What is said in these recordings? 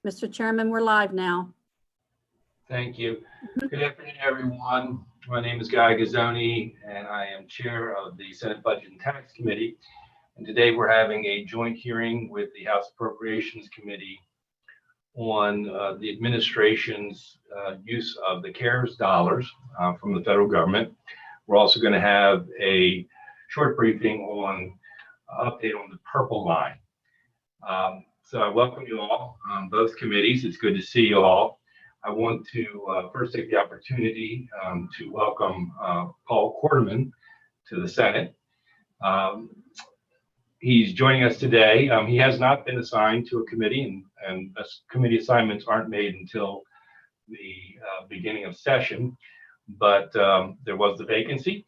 Mr. Chairman, we're live now. Thank you. Good afternoon, everyone. My name is Guy Gazzoni, and I am chair of the Senate Budget and Tax Committee. And today we're having a joint hearing with the House Appropriations Committee on the administration's use of the CARES dollars from the federal government. We're also going to have a short briefing on update on the purple line. So I welcome you all on both committees. It's good to see you all. I want to first take the opportunity to welcome Paul Quarterman to the Senate. He's joining us today. He has not been assigned to a committee, and committee assignments aren't made until the beginning of session, but there was the vacancy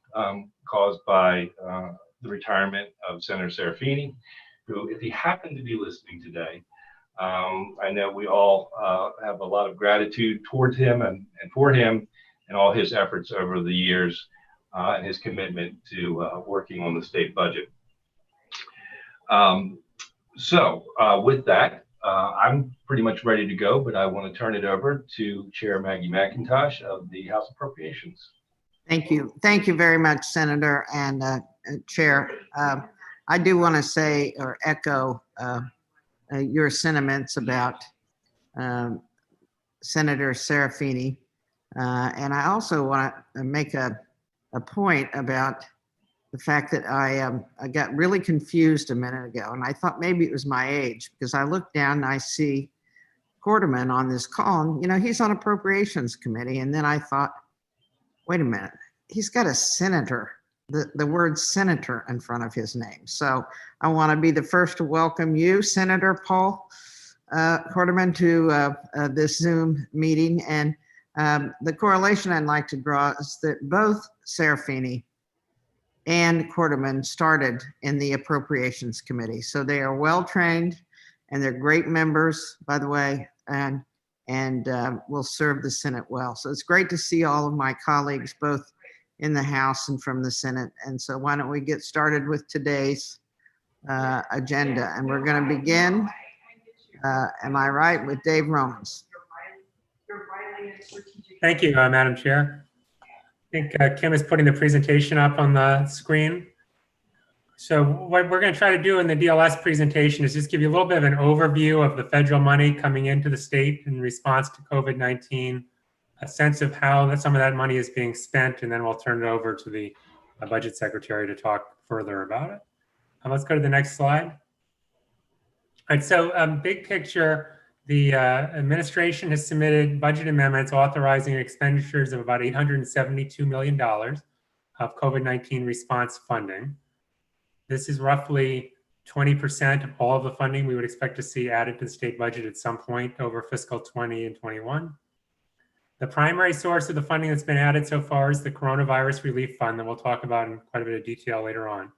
caused by the retirement of Senator Serafini, who, if he happened to be listening today, I know we all have a lot of gratitude towards him and for him and all his efforts over the years and his commitment to working on the state budget. With that, I'm pretty much ready to go, but I want to turn it over to Chair Maggie McIntosh of the House Appropriations. Thank you. Thank you very much, Senator and Chair. I do want to say or echo your sentiments about Senator Serafini. And I also want to make a point about the fact that I got really confused a minute ago, and I thought maybe it was my age, because I looked down and I see Quarterman on this call, and you know, he's on Appropriations Committee, and then I thought, wait a minute, he's got a senator, the word senator in front of his name. So I want to be the first to welcome you, Senator Paul Quarterman, to this Zoom meeting. And the correlation I'd like to draw is that both Serafini and Quarterman started in the Appropriations Committee. So they are well-trained, and they're great members, by the way, and will serve the Senate well. So it's great to see all of my colleagues, both in the House and from the Senate. And so why don't we get started with today's agenda? And we're going to begin, am I right, with Dave Romans. Thank you, Madam Chair. I think Kim is putting the presentation up on the screen. So what we're going to try to do in the DLS presentation is just give you a little bit of an overview of the federal money coming into the state in response to COVID-19, a sense of how some of that money is being spent, and then we'll turn it over to the Budget Secretary to talk further about it. Let's go to the next slide. All right, so big picture, the administration has submitted budget amendments authorizing expenditures of about $872 million of COVID-19 response funding. This is roughly 20% of all of the funding we would expect to see added to the state budget at some point over fiscal 20 and 21. The primary source of the funding that's been added so far is the Coronavirus Relief Fund that we'll talk about in quite a bit of detail later on.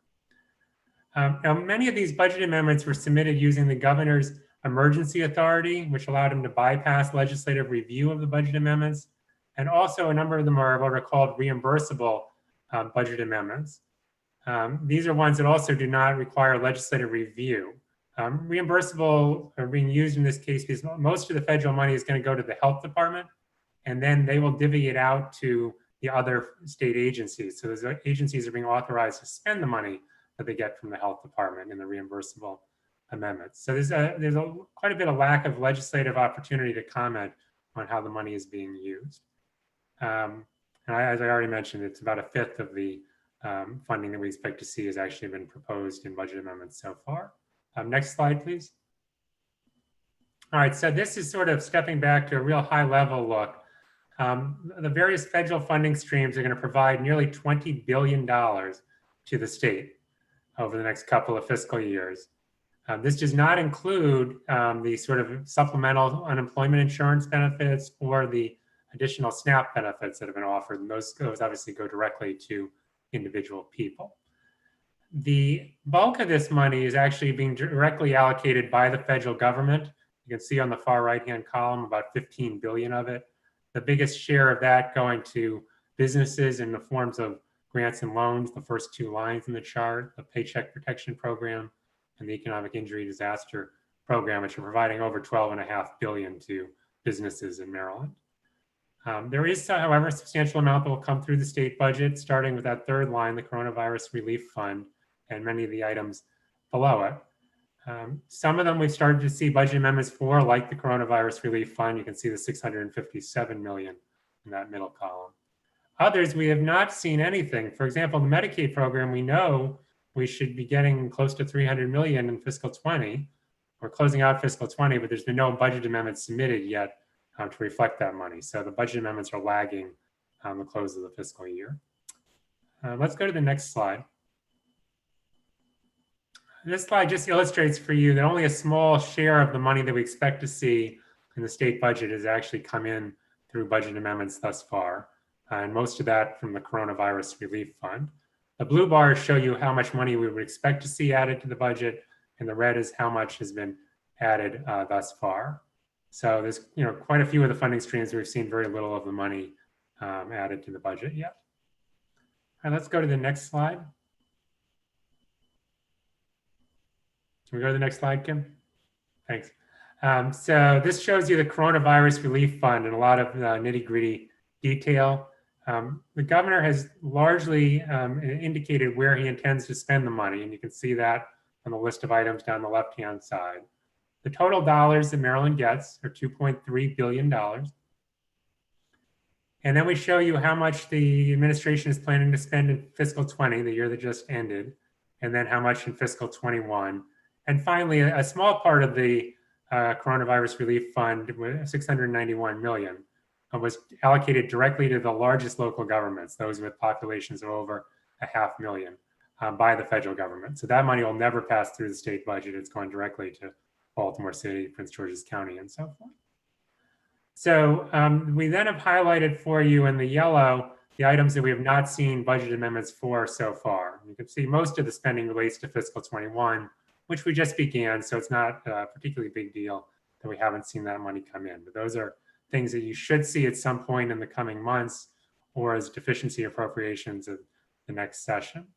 Now, many of these budget amendments were submitted using the governor's emergency authority, which allowed him to bypass legislative review of the budget amendments. And also a number of them are what are called reimbursable budget amendments. These are ones that also do not require legislative review. Reimbursable are being used in this case because most of the federal money is going to go to the health department, and then they will divvy it out to the other state agencies. So those agencies are being authorized to spend the money that they get from the health department in the reimbursable amendments. So there's quite a bit of lack of legislative opportunity to comment on how the money is being used. And as I already mentioned, it's about a fifth of the funding that we expect to see has actually been proposed in budget amendments so far. Next slide, please. All right, so this is sort of stepping back to a real high level look. The various federal funding streams are going to provide nearly $20 billion to the state over the next couple of fiscal years. This does not include the sort of supplemental unemployment insurance benefits or the additional SNAP benefits that have been offered. And those obviously go directly to individual people. The bulk of this money is actually being directly allocated by the federal government. You can see on the far right-hand column about 15 billion of it. The biggest share of that going to businesses in the forms of grants and loans, the first two lines in the chart, the Paycheck Protection Program and the Economic Injury Disaster program, which are providing over $12.5 billion to businesses in Maryland. There is, however, a substantial amount that will come through the state budget, starting with that third line, the Coronavirus Relief Fund, and many of the items below it. Some of them we've started to see budget amendments for, like the Coronavirus Relief Fund. You can see the $657 million in that middle column. Others, we have not seen anything. For example, the Medicaid program, we know we should be getting close to $300 million in fiscal 20. We're closing out fiscal 20, but there's been no budget amendments submitted yet to reflect that money. So the budget amendments are lagging the close of the fiscal year. Let's go to the next slide. This slide just illustrates for you that only a small share of the money that we expect to see in the state budget has actually come in through budget amendments thus far, and most of that from the Coronavirus Relief Fund. The blue bars show you how much money we would expect to see added to the budget, and the red is how much has been added thus far. So there's quite a few of the funding streams we've seen very little of the money added to the budget yet. All right, let's go to the next slide. Can we go to the next slide, Kim? Thanks. So this shows you the Coronavirus Relief Fund in a lot of nitty-gritty detail. The governor has largely indicated where he intends to spend the money, and you can see that on the list of items down the left-hand side. The total dollars that Maryland gets are $2.3 billion. And then we show you how much the administration is planning to spend in fiscal 20, the year that just ended, and then how much in fiscal 21. And finally, a small part of the Coronavirus Relief Fund, $691 million, was allocated directly to the largest local governments, those with populations of over 500,000, by the federal government. So that money will never pass through the state budget. It's going directly to Baltimore City, Prince George's County, and so forth. So we then have highlighted for you in the yellow the items that we have not seen budget amendments for so far. You can see most of the spending relates to fiscal 21, which we just began, so it's not a particularly big deal that we haven't seen that money come in. But those are things that you should see at some point in the coming months or as deficiency appropriations of the next session.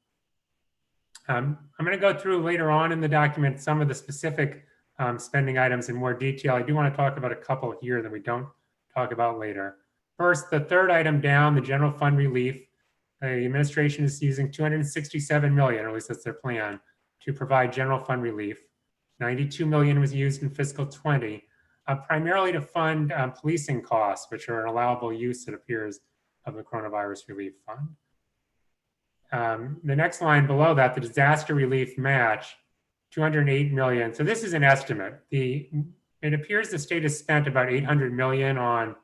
I'm going to go through later on in the document some of the specific spending items in more detail. I do want to talk about a couple here that we don't talk about later. First, the third item down, the general fund relief. The administration is using $267 million, or at least that's their plan, to provide general fund relief. $92 million was used in fiscal 20, primarily to fund policing costs, which are an allowable use, it appears, of the Coronavirus Relief Fund. The next line below that, the disaster relief match, $208 million. So this is an estimate. It appears the state has spent about $800 million on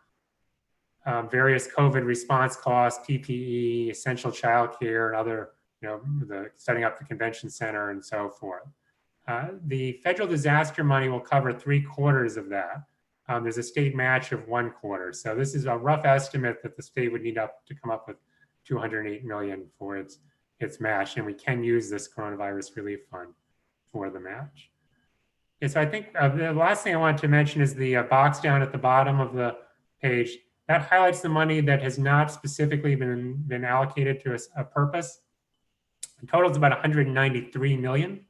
various COVID response costs, PPE, essential childcare, and other, the setting up the convention center and so forth. The federal disaster money will cover 3/4 of that. There's a state match of 1/4. So this is a rough estimate that the state would need to come up with $208 million for its match, and we can use this Coronavirus Relief Fund for the match. And so I think the last thing I want to mention is the box down at the bottom of the page. That highlights the money that has not specifically been allocated to a purpose. The total is about $193 million.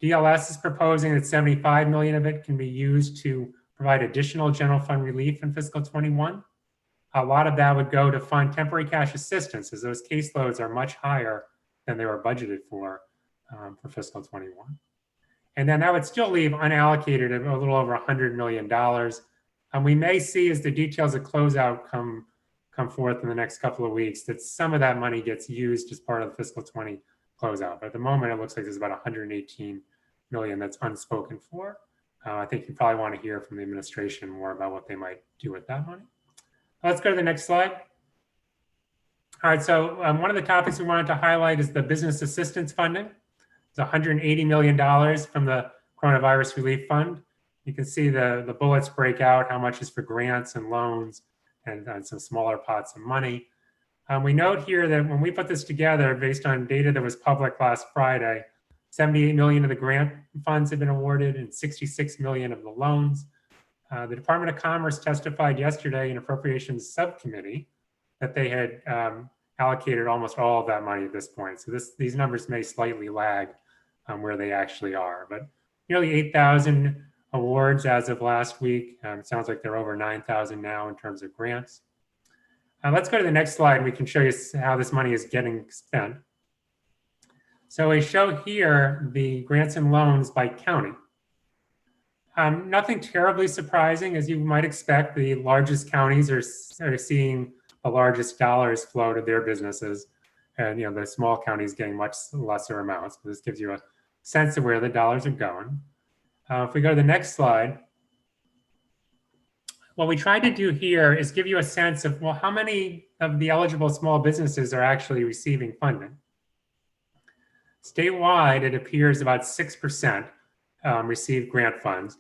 DLS is proposing that $75 million of it can be used to provide additional general fund relief in fiscal 21. A lot of that would go to fund temporary cash assistance, as those caseloads are much higher than they were budgeted for fiscal 21. And then that would still leave unallocated a little over $100 million. And we may see, as the details of closeout come forth in the next couple of weeks, that some of that money gets used as part of the fiscal 20 closeout. But at the moment, it looks like there's about $118 million that's unspoken for. I think you probably want to hear from the administration more about what they might do with that money. Let's go to the next slide. All right, so one of the topics we wanted to highlight is the business assistance funding. It's $180 million from the Coronavirus Relief Fund. You can see the bullets break out how much is for grants and loans and some smaller pots of money. We note here that when we put this together, based on data that was public last Friday, $78 million of the grant funds have been awarded and $66 million of the loans. The Department of Commerce testified yesterday in Appropriations Subcommittee that they had allocated almost all of that money at this point. So these numbers may slightly lag where they actually are. But nearly 8,000 awards as of last week. It sounds like they're over 9,000 now in terms of grants. Let's go to the next slide and we can show you how this money is getting spent. So we show here the grants and loans by county. Nothing terribly surprising, as you might expect. The largest counties are seeing the largest dollars flow to their businesses, and the small counties getting much lesser amounts. But this gives you a sense of where the dollars are going. If we go to the next slide, what we tried to do here is give you a sense of, well, how many of the eligible small businesses are actually receiving funding. Statewide, it appears about 6% receive grant funds.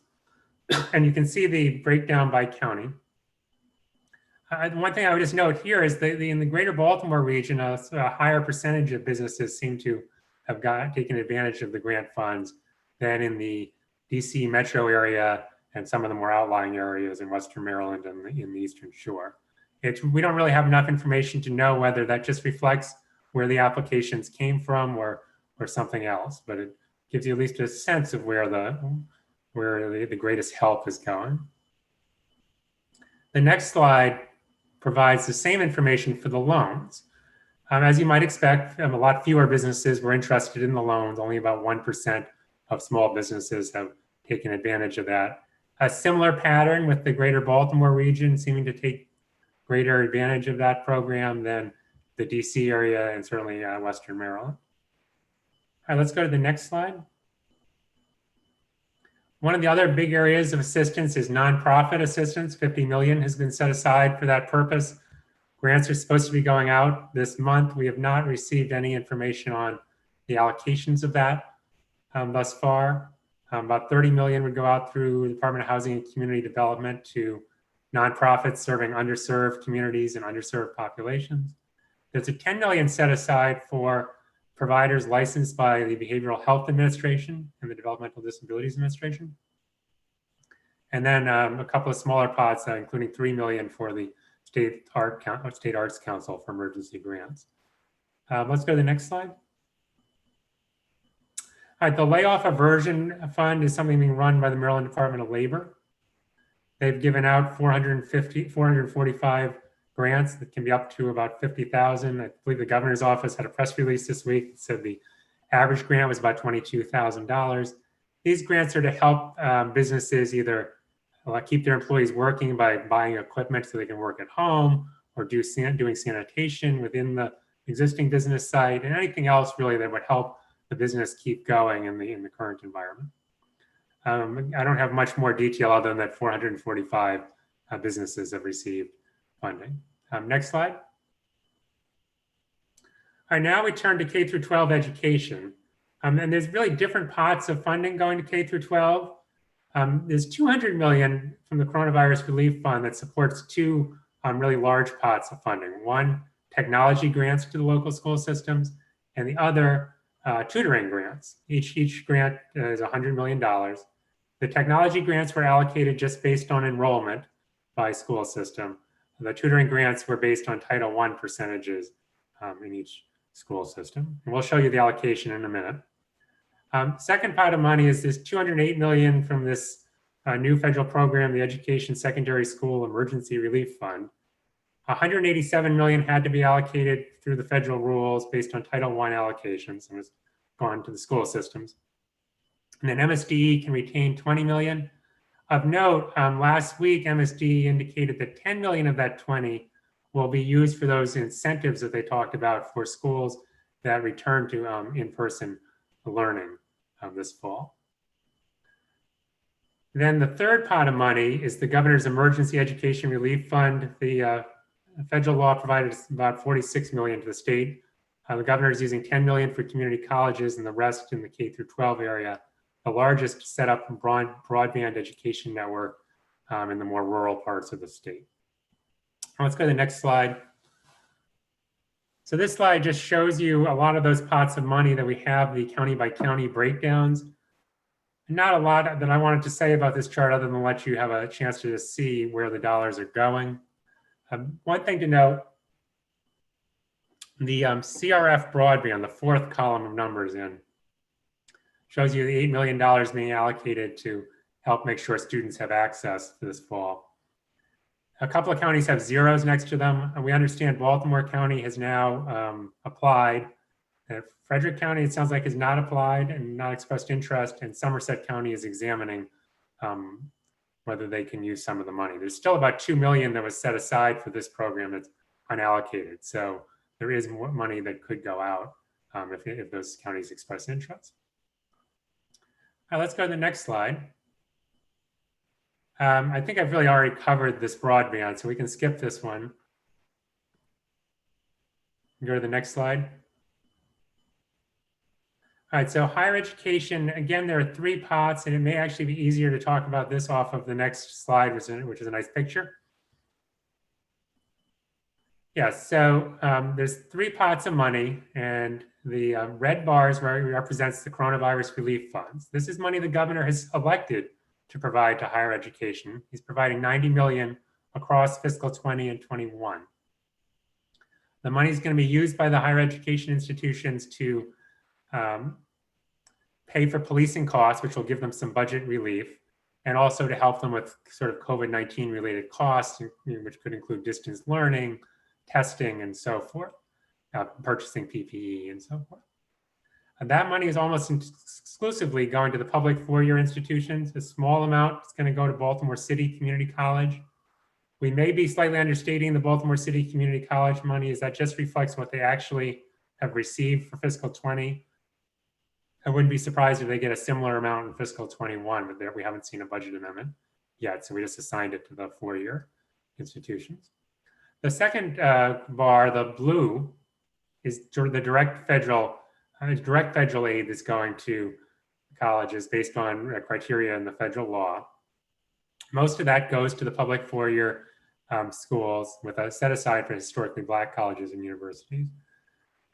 And you can see the breakdown by county. One thing I would just note here is that in the greater Baltimore region, a higher percentage of businesses seem to have taken advantage of the grant funds than in the DC metro area and some of the more outlying areas in Western Maryland and in the Eastern Shore. We don't really have enough information to know whether that just reflects where the applications came from or something else, but it gives you at least a sense of where the greatest help is going. The next slide provides the same information for the loans. As you might expect, a lot fewer businesses were interested in the loans. Only about 1% of small businesses have taken advantage of that. A similar pattern with the greater Baltimore region seeming to take greater advantage of that program than the DC area and certainly Western Maryland. All right, let's go to the next slide. One of the other big areas of assistance is nonprofit assistance. 50 million has been set aside for that purpose. Grants are supposed to be going out this month. We have not received any information on the allocations of that thus far. About 30 million would go out through the Department of Housing and Community Development to nonprofits serving underserved communities and underserved populations. There's a 10 million set aside for providers licensed by the Behavioral Health Administration and the Developmental Disabilities Administration. And then a couple of smaller pots, including 3 million for the State Arts Council for emergency grants. Let's go to the next slide. All right, the Layoff Aversion Fund is something being run by the Maryland Department of Labor. They've given out 445 grants that can be up to about 50,000. I believe the governor's office had a press release this week that said the average grant was about $22,000. These grants are to help businesses either keep their employees working by buying equipment so they can work at home, or doing sanitation within the existing business site, and anything else really that would help the business keep going in the current environment. I don't have much more detail other than that 445 businesses have received funding. Next slide. All right, now we turn to K through 12 education. And there's really different pots of funding going to K through 12. There's 200 million from the Coronavirus Relief Fund that supports two really large pots of funding. One, technology grants to the local school systems, and the other, tutoring grants. Each grant is $100 million. The technology grants were allocated just based on enrollment by school system. The tutoring grants were based on Title I percentages in each school system. And we'll show you the allocation in a minute. Second pot of money is this 208 million from this new federal program, the Education Secondary School Emergency Relief Fund. 187 million had to be allocated through the federal rules based on Title I allocations and was gone to the school systems. And then MSDE can retain 20 million. Of note, last week, MSD indicated that 10 million of that 20 will be used for those incentives that they talked about for schools that return to in-person learning this fall. Then the third pot of money is the Governor's Emergency Education Relief Fund. The federal law provided about 46 million to the state. The governor is using 10 million for community colleges and the rest in the K through 12 area. The largest set up broadband education network in the more rural parts of the state. Let's go to the next slide. So this slide just shows you a lot of those pots of money that we have, the county by county breakdowns. Not a lot that I wanted to say about this chart other than let you have a chance to just see where the dollars are going. One thing to note, the CRF broadband, the fourth column of numbers in, shows you the $8 million being allocated to help make sure students have access for this fall. A couple of counties have zeros next to them. And we understand Baltimore County has now applied. Frederick County, it sounds like, has not applied and not expressed interest, and Somerset County is examining whether they can use some of the money. There's still about $2 million that was set aside for this program that's unallocated. So there is more money that could go out if those counties express interest. All right, let's go to the next slide. I think I've really already covered this broadband, so we can skip this one. Go to the next slide. All right, so higher education, again, there are 3 pots, and it may actually be easier to talk about this off of the next slide, which is a nice picture. Yeah, so there's 3 pots of money, and the red bars represents the coronavirus relief funds. This is money the governor has elected to provide to higher education. He's providing $90 million across fiscal 20 and 21. The money is going to be used by the higher education institutions to pay for policing costs, which will give them some budget relief, and also to help them with sort of COVID-19 related costs, which could include distance learning, testing, and so forth, purchasing PPE and so forth. And that money is almost exclusively going to the public 4-year institutions. A small amount is going to go to Baltimore City Community College. We may be slightly understating the Baltimore City Community College money, as that just reflects what they actually have received for fiscal 20. I wouldn't be surprised if they get a similar amount in fiscal 21, but we haven't seen a budget amendment yet, so we just assigned it to the 4-year institutions. The second bar, the blue, is the direct federal aid that's going to colleges based on criteria in the federal law. Most of that goes to the public 4-year schools with a set aside for historically Black colleges and universities.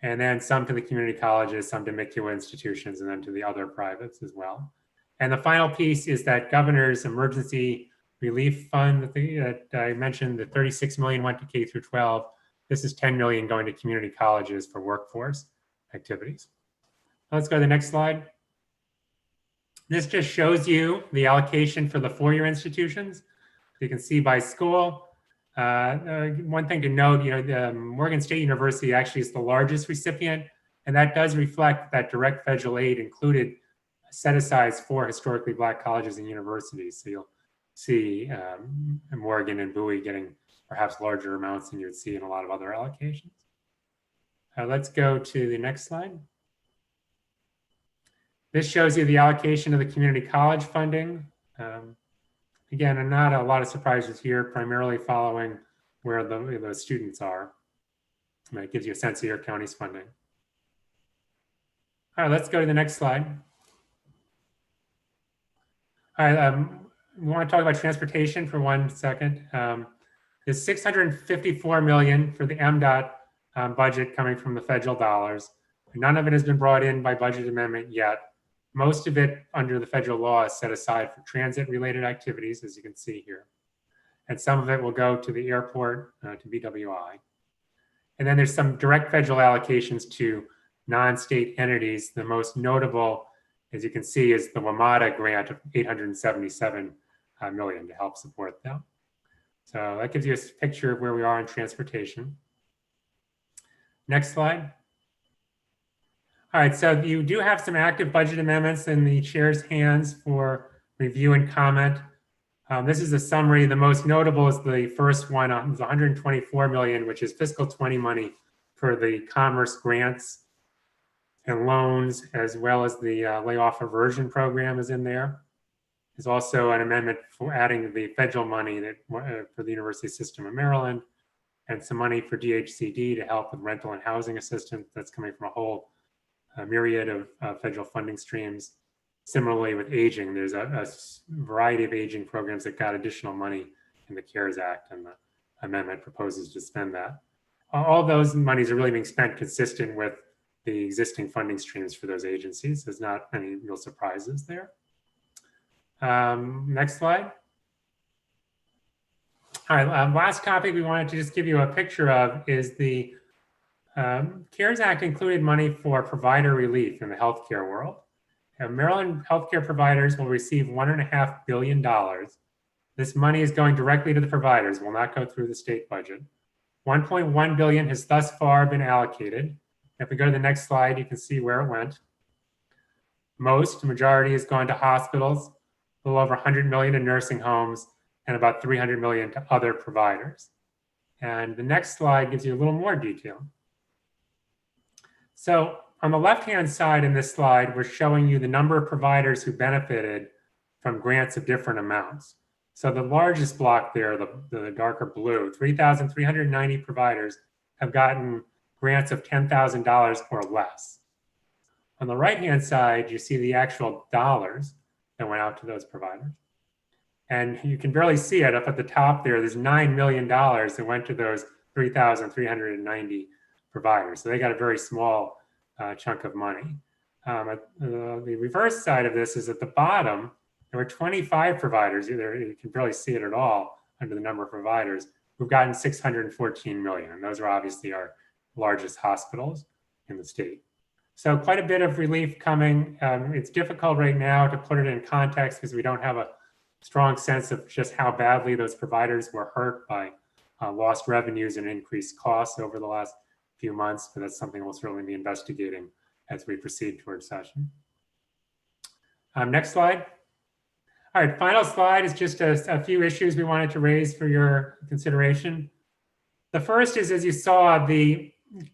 And then some to the community colleges, some to MCUA institutions, and then to the other privates as well. And the final piece is that governor's emergency relief fund that I mentioned, the $36 million went to K through 12. This is $10 million going to community colleges for workforce activities. Let's go to the next slide. This just shows you the allocation for the 4-year institutions. You can see by school. One thing to note, the Morgan State University actually is the largest recipient, and that does reflect that direct federal aid included set-asides for historically Black colleges and universities. So you'll see Morgan and Bowie getting perhaps larger amounts than you would see in a lot of other allocations. Let's go to the next slide. This shows you the allocation of the community college funding. Again, and not a lot of surprises here, primarily following where the students are. It gives you a sense of your county's funding. All right, let's go to the next slide. All right, we want to talk about transportation for 1 second. There's $654 million for the Mdot budget coming from the federal dollars. None of it has been brought in by budget amendment yet. Most of it under the federal law is set aside for transit-related activities, as you can see here. And some of it will go to the airport, to BWI. And then there's some direct federal allocations to non-state entities. The most notable, as you can see, is the WMATA grant of $877 million to help support them. So that gives you a picture of where we are in transportation. Next slide. All right, so you do have some active budget amendments in the chair's hands for review and comment. This is a summary. The most notable is the first one, the $124 million, which is fiscal 20 money for the commerce grants and loans, as well as the Layoff Aversion program is in there. There's also an amendment for adding the federal money that, for the University System of Maryland, and some money for DHCD to help with rental and housing assistance. That's coming from a whole myriad of federal funding streams. Similarly with aging, there's a variety of aging programs that got additional money in the CARES Act, and the amendment proposes to spend that. All those monies are really being spent consistent with the existing funding streams for those agencies. There's not any real surprises there. Next slide. All right, last topic we wanted to just give you a picture of is the CARES Act included money for provider relief in the healthcare world. Maryland healthcare providers will receive $1.5 billion. This money is going directly to the providers, will not go through the state budget. 1.1 billion has thus far been allocated. If we go to the next slide, you can see where it went. The majority has gone to hospitals, a little over 100 million in nursing homes, and about 300 million to other providers. And the next slide gives you a little more detail. So on the left-hand side in this slide, we're showing you the number of providers who benefited from grants of different amounts. So the largest block there, the darker blue, 3,390 providers have gotten grants of $10,000 or less. On the right-hand side, you see the actual dollars that went out to those providers. And you can barely see it up at the top there. There's $9 million that went to those 3,390 providers. So they got a very small chunk of money. The reverse side of this is at the bottom, there were 25 providers, you can barely see it at all under the number of providers, who've gotten 614 million. And those are obviously our largest hospitals in the state. So quite a bit of relief coming. It's difficult right now to put it in context because we don't have a strong sense of just how badly those providers were hurt by lost revenues and increased costs over the last few months, but that's something we'll certainly be investigating as we proceed towards session. Next slide. All right, final slide is just a few issues we wanted to raise for your consideration. The first is, as you saw, the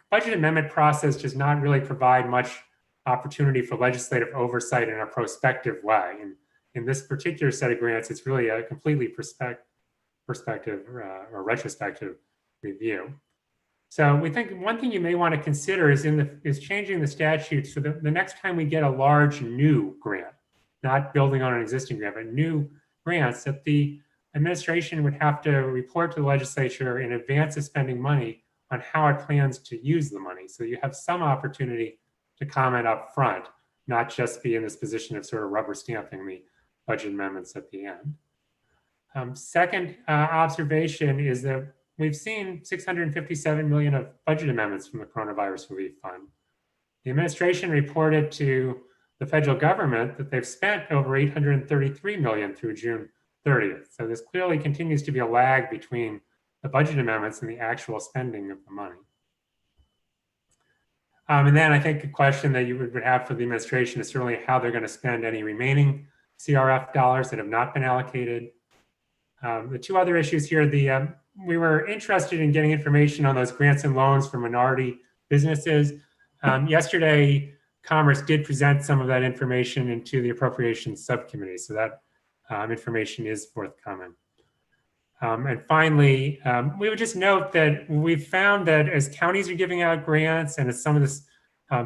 budget amendment process does not really provide much opportunity for legislative oversight in a prospective way. And in this particular set of grants, it's really a completely perspective or retrospective review. So we think one thing you may want to consider is changing the statute so that the next time we get a large new grant, not building on an existing grant, but new grants, that the administration would have to report to the legislature in advance of spending money on how it plans to use the money. So you have some opportunity to comment up front, not just be in this position of sort of rubber stamping the budget amendments at the end. Second observation is that we've seen 657 million of budget amendments from the Coronavirus Relief Fund. The administration reported to the federal government that they've spent over 833 million through June 30th. So this clearly continues to be a lag between the budget amendments and the actual spending of the money. And then I think a question that you would have for the administration is certainly how they're going to spend any remaining CRF dollars that have not been allocated. The two other issues here, we were interested in getting information on those grants and loans for minority businesses. Yesterday, Commerce did present some of that information into the Appropriations Subcommittee, so that information is forthcoming. And finally, we would just note that we've found that as counties are giving out grants and as some of this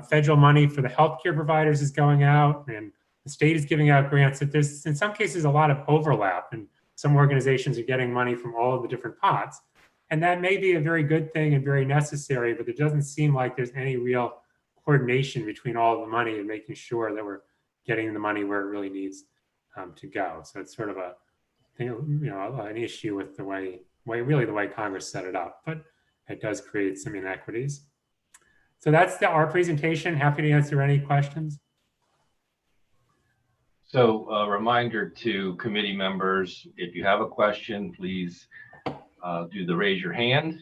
federal money for the healthcare providers is going out and the state is giving out grants, that there's in some cases a lot of overlap, and some organizations are getting money from all of the different pots. And that may be a very good thing and very necessary, but it doesn't seem like there's any real coordination between all of the money and making sure that we're getting the money where it really needs to go. So it's sort of a thing, an issue with the way Congress set it up, but it does create some inequities. So that's our presentation. Happy to answer any questions. So a reminder to committee members, if you have a question, please do the raise your hand.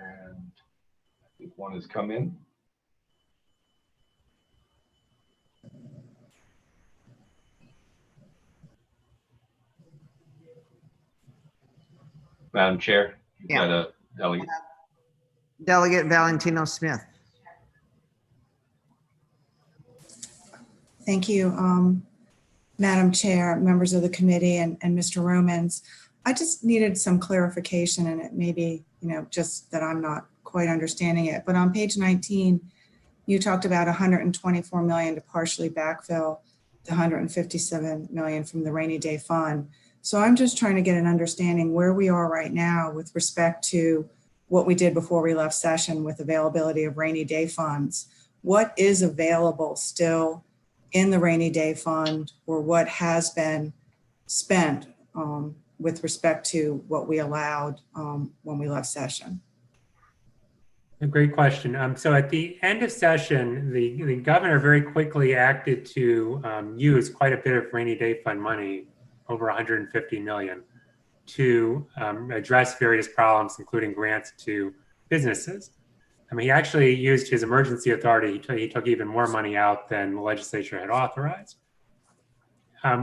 And I think one has come in. Madam Chair, you've got a delegate. Delegate Valentino Smith. Thank you, Madam Chair, members of the committee, and Mr. Romans. I just needed some clarification, and it may be, just that I'm not quite understanding it. But on page 19, you talked about 124 million to partially backfill the 157 million from the rainy day fund. So I'm just trying to get an understanding where we are right now with respect to what we did before we left session with availability of rainy day funds. What is available still in the rainy day fund, or what has been spent with respect to what we allowed when we left session? A great question. So at the end of session, the governor very quickly acted to use quite a bit of rainy day fund money, over 150 million, to address various problems, including grants to businesses. I mean, he actually used his emergency authority. He took even more money out than the legislature had authorized.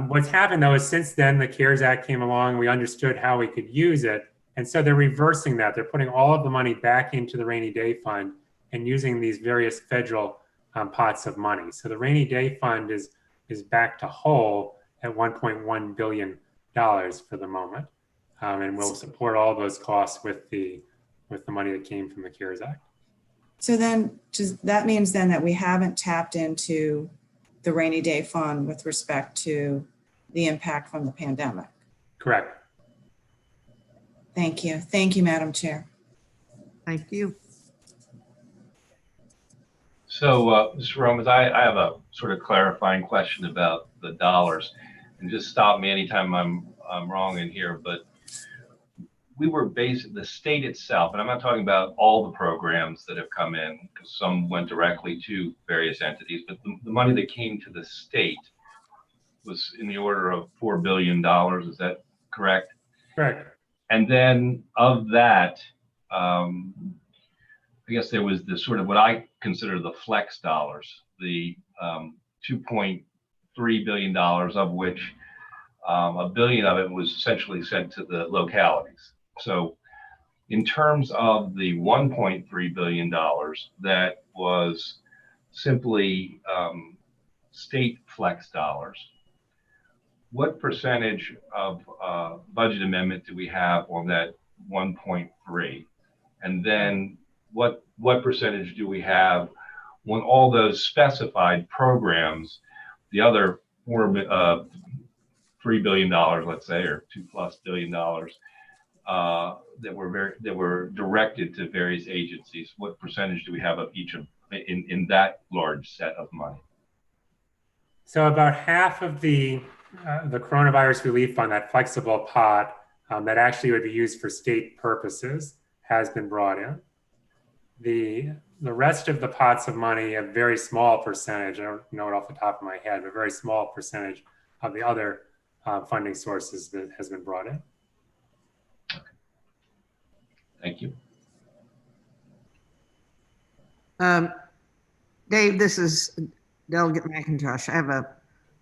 What's happened, though, is since then, the CARES Act came along, we understood how we could use it. And so they're reversing that. They're putting all of the money back into the rainy day fund and using these various federal pots of money. So the rainy day fund is back to whole at $1.1 billion for the moment. And we'll support all those costs with the money that came from the CARES Act. So then that means then that we haven't tapped into the rainy day fund with respect to the impact from the pandemic. Correct. Thank you. Thank you, Madam Chair. Thank you. So, Mr. Romans, I have a sort of clarifying question about the dollars, and just stop me anytime I'm wrong in here. But we were based the state itself, and I'm not talking about all the programs that have come in, because some went directly to various entities, but the money that came to the state was in the order of $4 billion. Is that correct? Correct. And then of that, I guess there was the sort of what I consider the flex dollars, the $2.3 billion, of which $1 billion of it was essentially sent to the localities. So in terms of the $1.3 billion that was simply state flex dollars, what percentage of budget amendment do we have on that 1.3? And then what percentage do we have on all those specified programs, the other $3 billion, let's say, or $2+ billion that were directed to various agencies? What percentage do we have of each of in that large set of money? So about half of the coronavirus relief fund, that flexible pot that actually would be used for state purposes, has been brought in. The rest of the pots of money, a very small percentage, I don't know it off the top of my head, but a very small percentage of the other funding sources that has been brought in. Thank you. Dave, this is Delegate McIntosh. I have a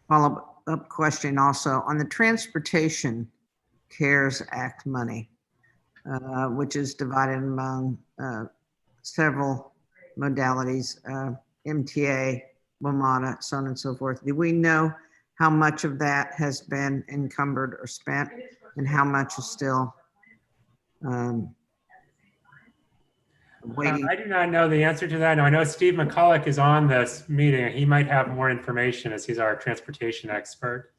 follow-up question also on the Transportation CARES Act money, which is divided among several modalities, MTA, Mta, so on and so forth. Do we know how much of that has been encumbered or spent, and how much is still waiting? I do not know the answer to that. No, I know Steve McCulloch is on this meeting. He might have more information as he's our transportation expert.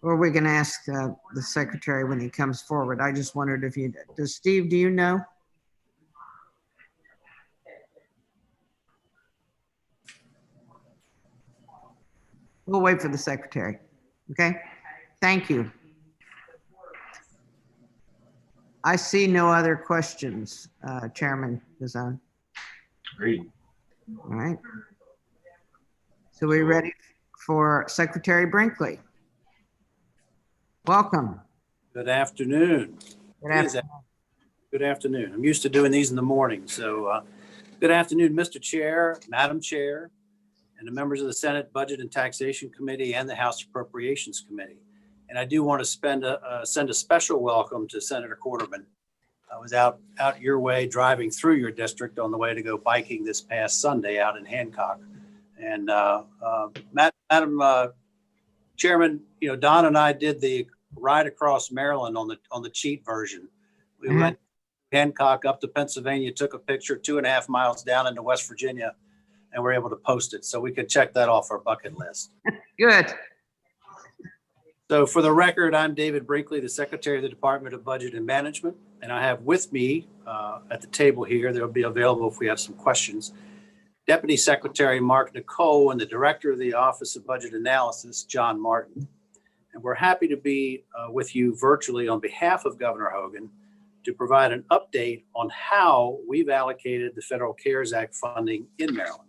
Or we can ask the secretary when he comes forward. I just wondered if you, does Steve, do you know? We'll wait for the secretary. Okay, thank you. I see no other questions, Chairman Gazan. Agreed. All right. So we're ready for Secretary Brinkley. Welcome. Good afternoon. Good afternoon. Good afternoon. I'm used to doing these in the morning. So good afternoon, Mr. Chair, Madam Chair, and the members of the Senate Budget and Taxation Committee and the House Appropriations Committee. And I do want to send a special welcome to Senator Quarterman. I was out your way driving through your district on the way to go biking this past Sunday out in Hancock. And Madam Chairman, you know, Don and I did the ride across Maryland on the cheat version. We went Hancock up to Pennsylvania, took a picture 2.5 miles down into West Virginia, and we're able to post it. So we could check that off our bucket list. Good. So for the record, I'm David Brinkley, the Secretary of the Department of Budget and Management, and I have with me at the table here, they'll be available if we have some questions, Deputy Secretary Mark Nicole and the Director of the Office of Budget Analysis, John Martin. And we're happy to be with you virtually on behalf of Governor Hogan to provide an update on how we've allocated the Federal CARES Act funding in Maryland.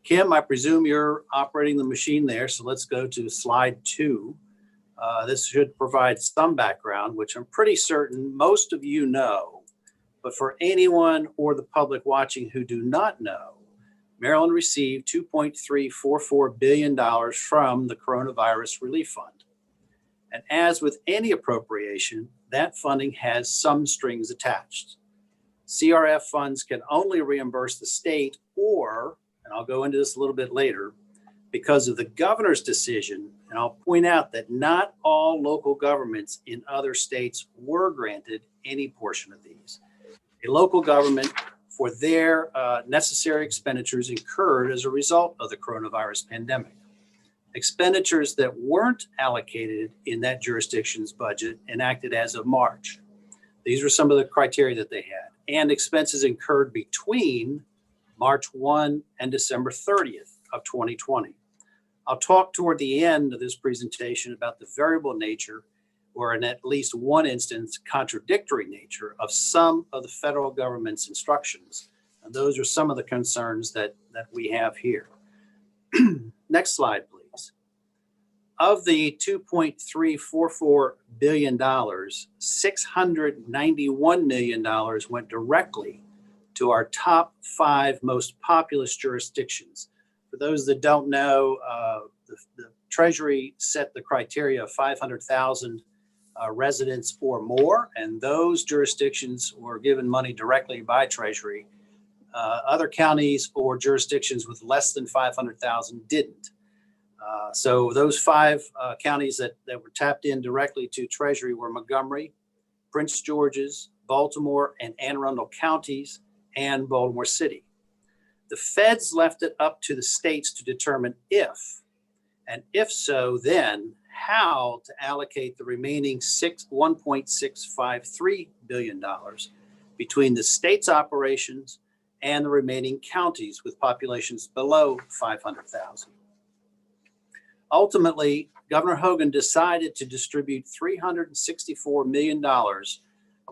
Kim, I presume you're operating the machine there, so let's go to slide 2. This should provide some background, which I'm pretty certain most of you know, but for anyone or the public watching who do not know, Maryland received $2.344 billion from the Coronavirus Relief Fund. And as with any appropriation, that funding has some strings attached. CRF funds can only reimburse the state or, and I'll go into this a little bit later, because of the governor's decision, and I'll point out that not all local governments in other states were granted any portion of these. A local government for their necessary expenditures incurred as a result of the coronavirus pandemic. Expenditures that weren't allocated in that jurisdiction's budget enacted as of March. These were some of the criteria that they had, and expenses incurred between March 1 and December 30th of 2020. I'll talk toward the end of this presentation about the variable nature, or in at least one instance, contradictory nature of some of the federal government's instructions. And those are some of the concerns that we have here. Next slide, please. Of the $2.344 billion, $691 million went directly to our top 5 most populous jurisdictions. For those that don't know, the Treasury set the criteria of 500,000 residents or more, and those jurisdictions were given money directly by Treasury. Other counties or jurisdictions with less than 500,000 didn't. So those 5 counties that were tapped in directly to Treasury were Montgomery, Prince George's, Baltimore, and Anne Arundel counties, and Baltimore City. The feds left it up to the states to determine if, and if so, then how to allocate the remaining $1.653 billion between the state's operations and the remaining counties with populations below 500,000. Ultimately, Governor Hogan decided to distribute $364 million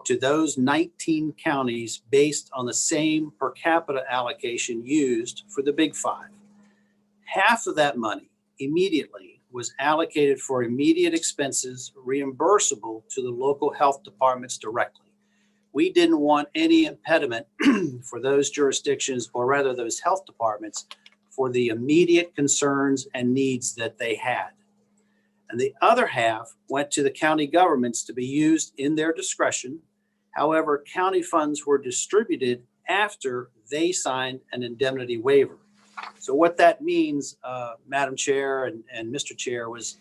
to those 19 counties based on the same per capita allocation used for the Big 5. Half of that money immediately was allocated for immediate expenses reimbursable to the local health departments directly. We didn't want any impediment for those jurisdictions, or rather those health departments, for the immediate concerns and needs that they had. And the other half went to the county governments to be used in their discretion. However, county funds were distributed after they signed an indemnity waiver. So what that means, Madam Chair and Mr. Chair, was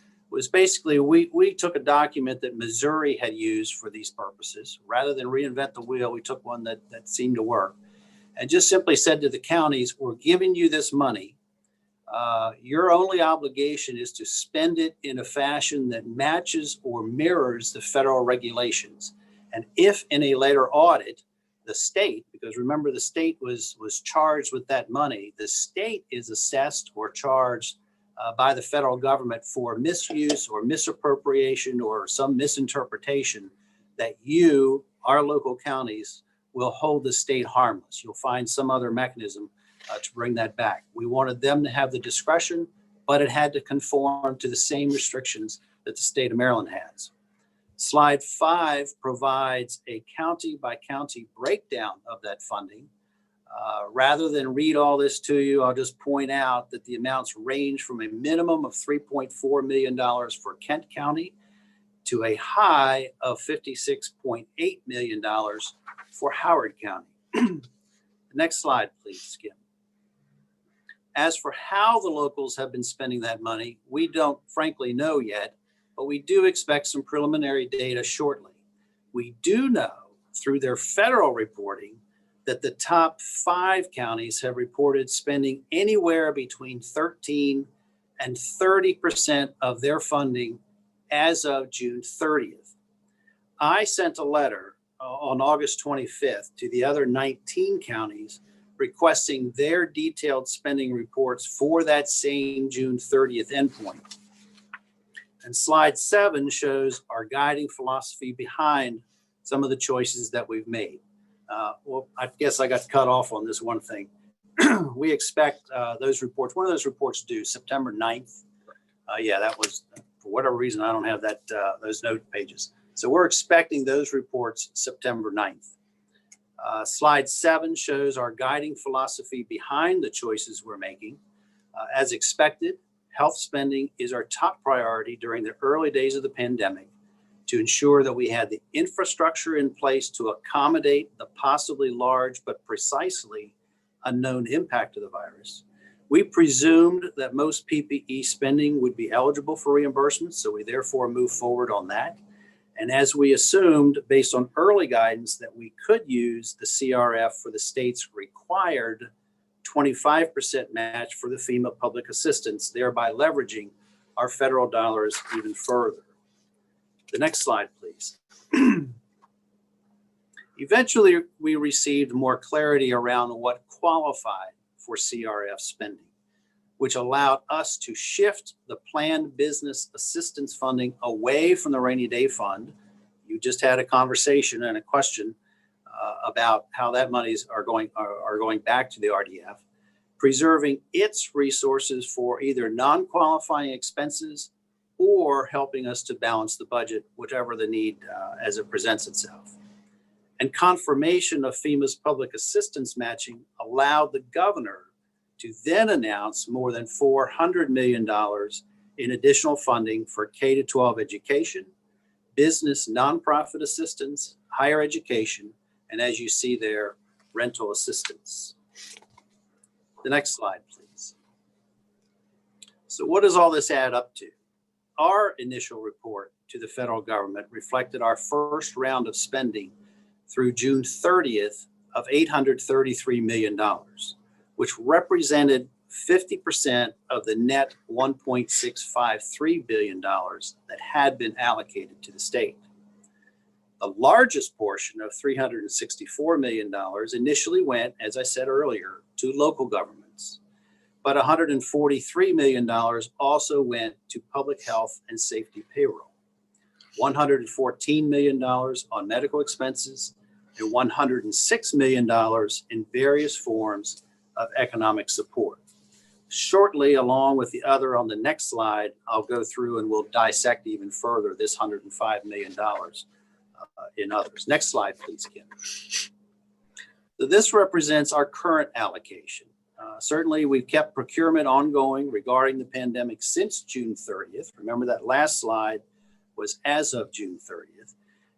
basically we took a document that Missouri had used for these purposes. Rather than reinvent the wheel, we took one that seemed to work, and just simply said to the counties, we're giving you this money. Your only obligation is to spend it in a fashion that matches or mirrors the federal regulations. And if in a later audit, the state, because remember the state was charged with that money, the state is assessed or charged by the federal government for misuse or misappropriation or some misinterpretation, that you, our local counties, will hold the state harmless. You'll find some other mechanism to bring that back. We wanted them to have the discretion, but it had to conform to the same restrictions that the state of Maryland has. Slide 5 provides a county by county breakdown of that funding. Rather than read all this to you, I'll just point out that the amounts range from a minimum of $3.4 million for Kent County to a high of $56.8 million for Howard County. Next slide, please, Kim. As for how the locals have been spending that money, we don't frankly know yet, but we do expect some preliminary data shortly. We do know through their federal reporting that the top 5 counties have reported spending anywhere between 13 and 30% of their funding as of June 30th. I sent a letter on August 25th to the other 19 counties requesting their detailed spending reports for that same June 30th endpoint. And slide 7 shows our guiding philosophy behind some of the choices that we've made. Well, I guess I got cut off on this one thing. We expect those reports, one of those reports due September 9th. Yeah, that was, for whatever reason, I don't have that those note pages. So we're expecting those reports September 9th. Slide 7 shows our guiding philosophy behind the choices we're making. As expected, health spending is our top priority during the early days of the pandemic to ensure that we had the infrastructure in place to accommodate the possibly large but precisely unknown impact of the virus. We presumed that most PPE spending would be eligible for reimbursement, so we therefore moved forward on that. And as we assumed, based on early guidance, that we could use the CRF for the state's required 25% match for the FEMA public assistance, thereby leveraging our federal dollars even further. The next slide, please. Eventually, we received more clarity around what qualified for CRF spending, which allowed us to shift the planned business assistance funding away from the rainy day fund. You just had a conversation and a question about how that monies are going back to the RDF, preserving its resources for either non-qualifying expenses or helping us to balance the budget, whatever the need as it presents itself. And confirmation of FEMA's public assistance matching allowed the governor to then announce more than $400 million in additional funding for K-12 education, business nonprofit assistance, higher education, and as you see there, rental assistance. The next slide, please. So what does all this add up to? Our initial report to the federal government reflected our first round of spending through June 30th of $833 million, which represented 50% of the net $1.653 billion that had been allocated to the state. The largest portion of $364 million initially went, as I said earlier, to local governments, but $143 million also went to public health and safety payroll, $114 million on medical expenses, and $106 million in various forms of economic support. Shortly, along with the other on the next slide, I'll go through and we'll dissect even further this $105 million in others. Next slide, please, Kim. So this represents our current allocation. Certainly, we've kept procurement ongoing regarding the pandemic since June 30th. Remember that last slide was as of June 30th.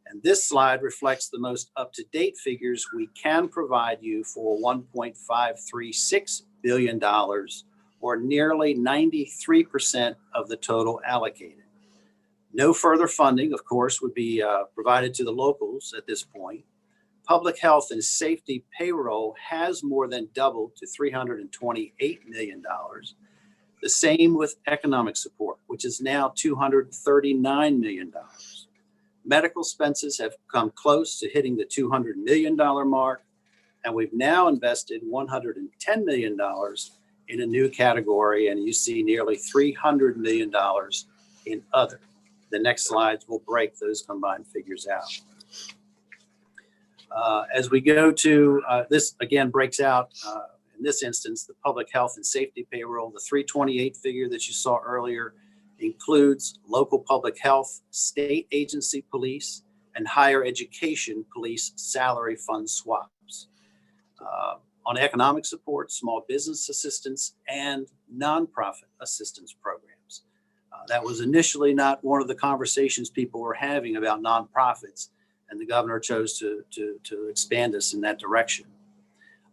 And this slide reflects the most up-to-date figures we can provide you for $1.536 billion, or nearly 93% of the total allocated. No further funding, of course, would be provided to the locals at this point. Public health and safety payroll has more than doubled to $328 million. The same with economic support, which is now $239 million. Medical expenses have come close to hitting the $200 million mark, and we've now invested $110 million in a new category, and you see nearly $300 million in other. The next slides will break those combined figures out. As we go to, this again breaks out, in this instance, the public health and safety payroll. The 328 figure that you saw earlier includes local public health, state agency police, and higher education police salary fund swaps. On economic support, small business assistance, and nonprofit assistance programs. That was initially not one of the conversations people were having about nonprofits, and the governor chose to expand us in that direction.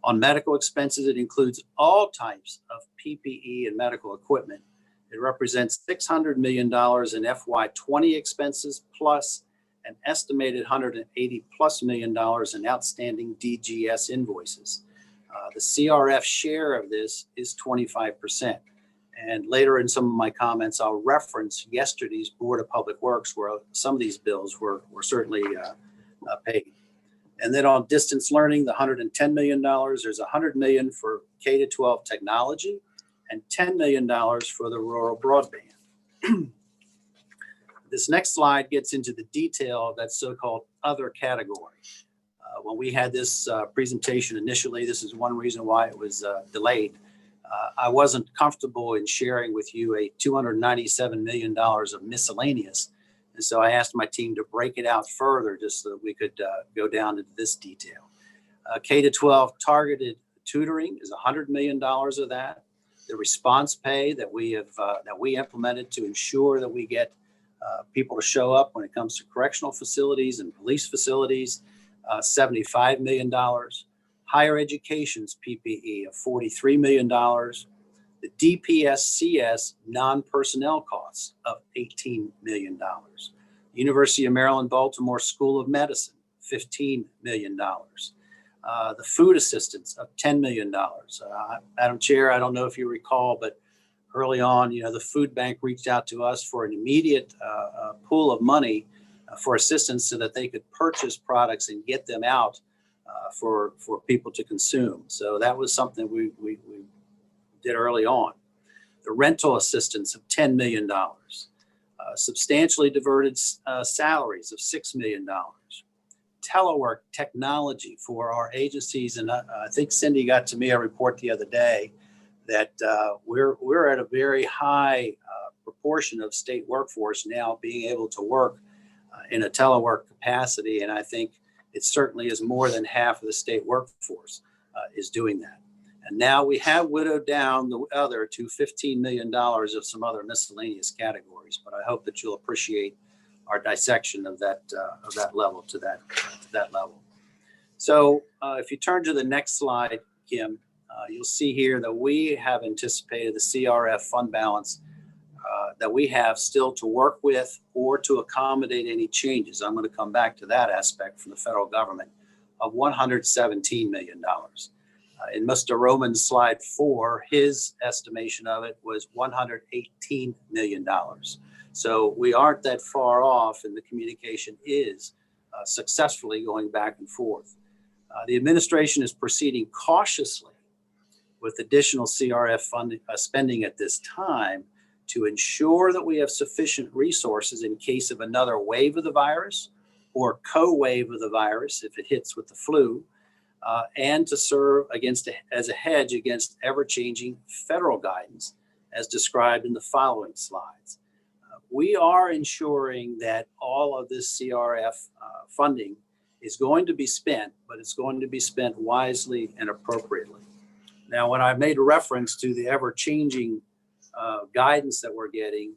On medical expenses, it includes all types of PPE and medical equipment. It represents $600 million in FY20 expenses, plus an estimated $180+ million in outstanding DGS invoices. The CRF share of this is 25%. And later in some of my comments, I'll reference yesterday's Board of Public Works, where some of these bills were certainly paid. And then on distance learning, the $110 million, there's $100 million for K-12 technology and $10 million for the rural broadband. This next slide gets into the detail of that so-called other category. When we had this presentation initially, this is one reason why it was delayed. I wasn't comfortable in sharing with you a $297 million of miscellaneous. And so I asked my team to break it out further just so that we could go down into this detail. K-12 targeted tutoring is $100 million of that. The response pay that we implemented to ensure that we get people to show up when it comes to correctional facilities and police facilities, $75 million. Higher education's PPE of $43 million. The DPSCS non-personnel costs of $18 million. University of Maryland, Baltimore School of Medicine, $15 million. The food assistance of $10 million. Madam Chair, I don't know if you recall, but early on, the food bank reached out to us for an immediate pool of money for assistance so that they could purchase products and get them out for people to consume. So that was something we did early on. The rental assistance of $10 million. Substantially diverted salaries of $6 million. Telework technology for our agencies. And I think Cindy got to me a report the other day that we're at a very high proportion of state workforce now being able to work in a telework capacity. And I think it certainly is more than half of the state workforce is doing that. And now we have whittled down the other to $15 million of some other miscellaneous categories. But I hope that you'll appreciate our dissection of that level to that level. So if you turn to the next slide, Kim, you'll see here that we have anticipated the CRF fund balance that we have still to work with or to accommodate any changes. I'm going to come back to that aspect from the federal government of $117 million. In Mr. Roman's slide 4, his estimation of it was $118 million. So we aren't that far off, and the communication is successfully going back and forth. The administration is proceeding cautiously with additional CRF funding, spending at this time to ensure that we have sufficient resources in case of another wave of the virus or co-wave of the virus if it hits with the flu, and to serve as a hedge against ever-changing federal guidance as described in the following slides. We are ensuring that all of this CRF funding is going to be spent, but it's going to be spent wisely and appropriately. Now, when I made a reference to the ever-changing guidance that we're getting,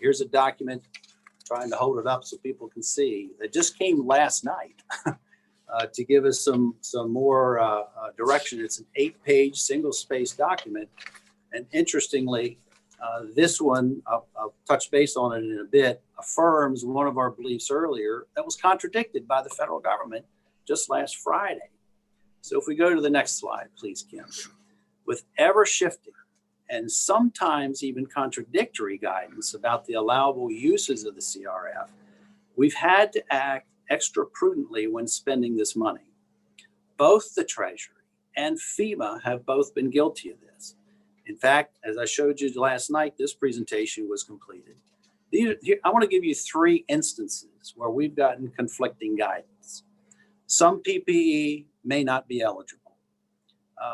here's a document, trying to hold it up so people can see, that just came last night to give us some more direction. It's an 8-page single-space document. And interestingly, this one, I'll touch base on it in a bit, affirms one of our beliefs earlier that was contradicted by the federal government just last Friday. So if we go to the next slide, please, Kim. With ever-shifting and sometimes even contradictory guidance about the allowable uses of the CRF, we've had to act extra prudently when spending this money. Both the Treasury and FEMA have both been guilty of this. In fact, as I showed you last night, this presentation was completed. I want to give you 3 instances where we've gotten conflicting guidance. Some PPE may not be eligible.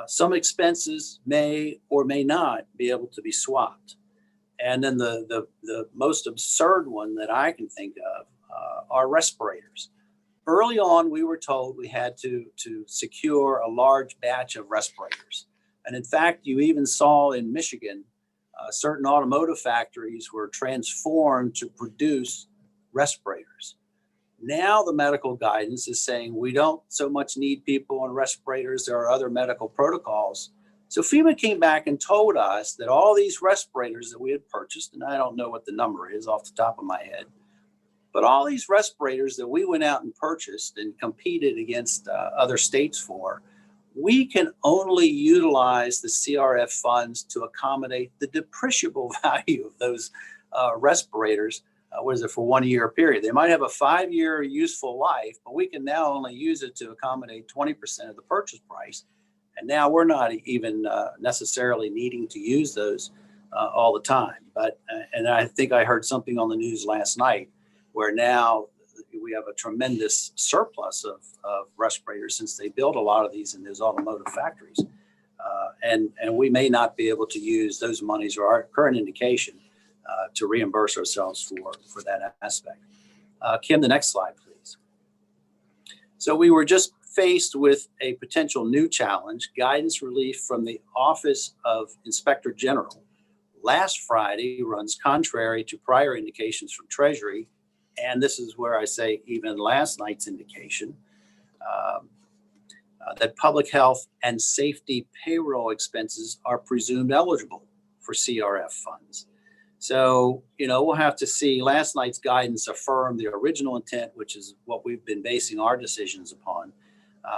Some expenses may or may not be able to be swapped. And then the most absurd one that I can think of are respirators. Early on, we were told we had to secure a large batch of respirators. And in fact, you even saw in Michigan, certain automotive factories were transformed to produce respirators. Now the medical guidance is saying we don't so much need people on respirators. There are other medical protocols. So FEMA came back and told us that all these respirators that we had purchased, and I don't know what the number is off the top of my head, but all these respirators that we went out and purchased and competed against other states for, we can only utilize the CRF funds to accommodate the depreciable value of those respirators. For 1 year period. They might have a 5-year useful life, but we can now only use it to accommodate 20% of the purchase price. And now we're not even necessarily needing to use those all the time. But, and I think I heard something on the news last night where now we have a tremendous surplus of respirators since they build a lot of these in those automotive factories. And we may not be able to use those monies or our current indication to reimburse ourselves for that aspect. Kim, the next slide, please. So we were just faced with a potential new challenge, guidance relief from the Office of Inspector General. Last Friday runs contrary to prior indications from Treasury, and this is where I say even last night's indication, that public health and safety payroll expenses are presumed eligible for CRF funds. So, we'll have to see. Last night's guidance affirmed the original intent, which is what we've been basing our decisions upon.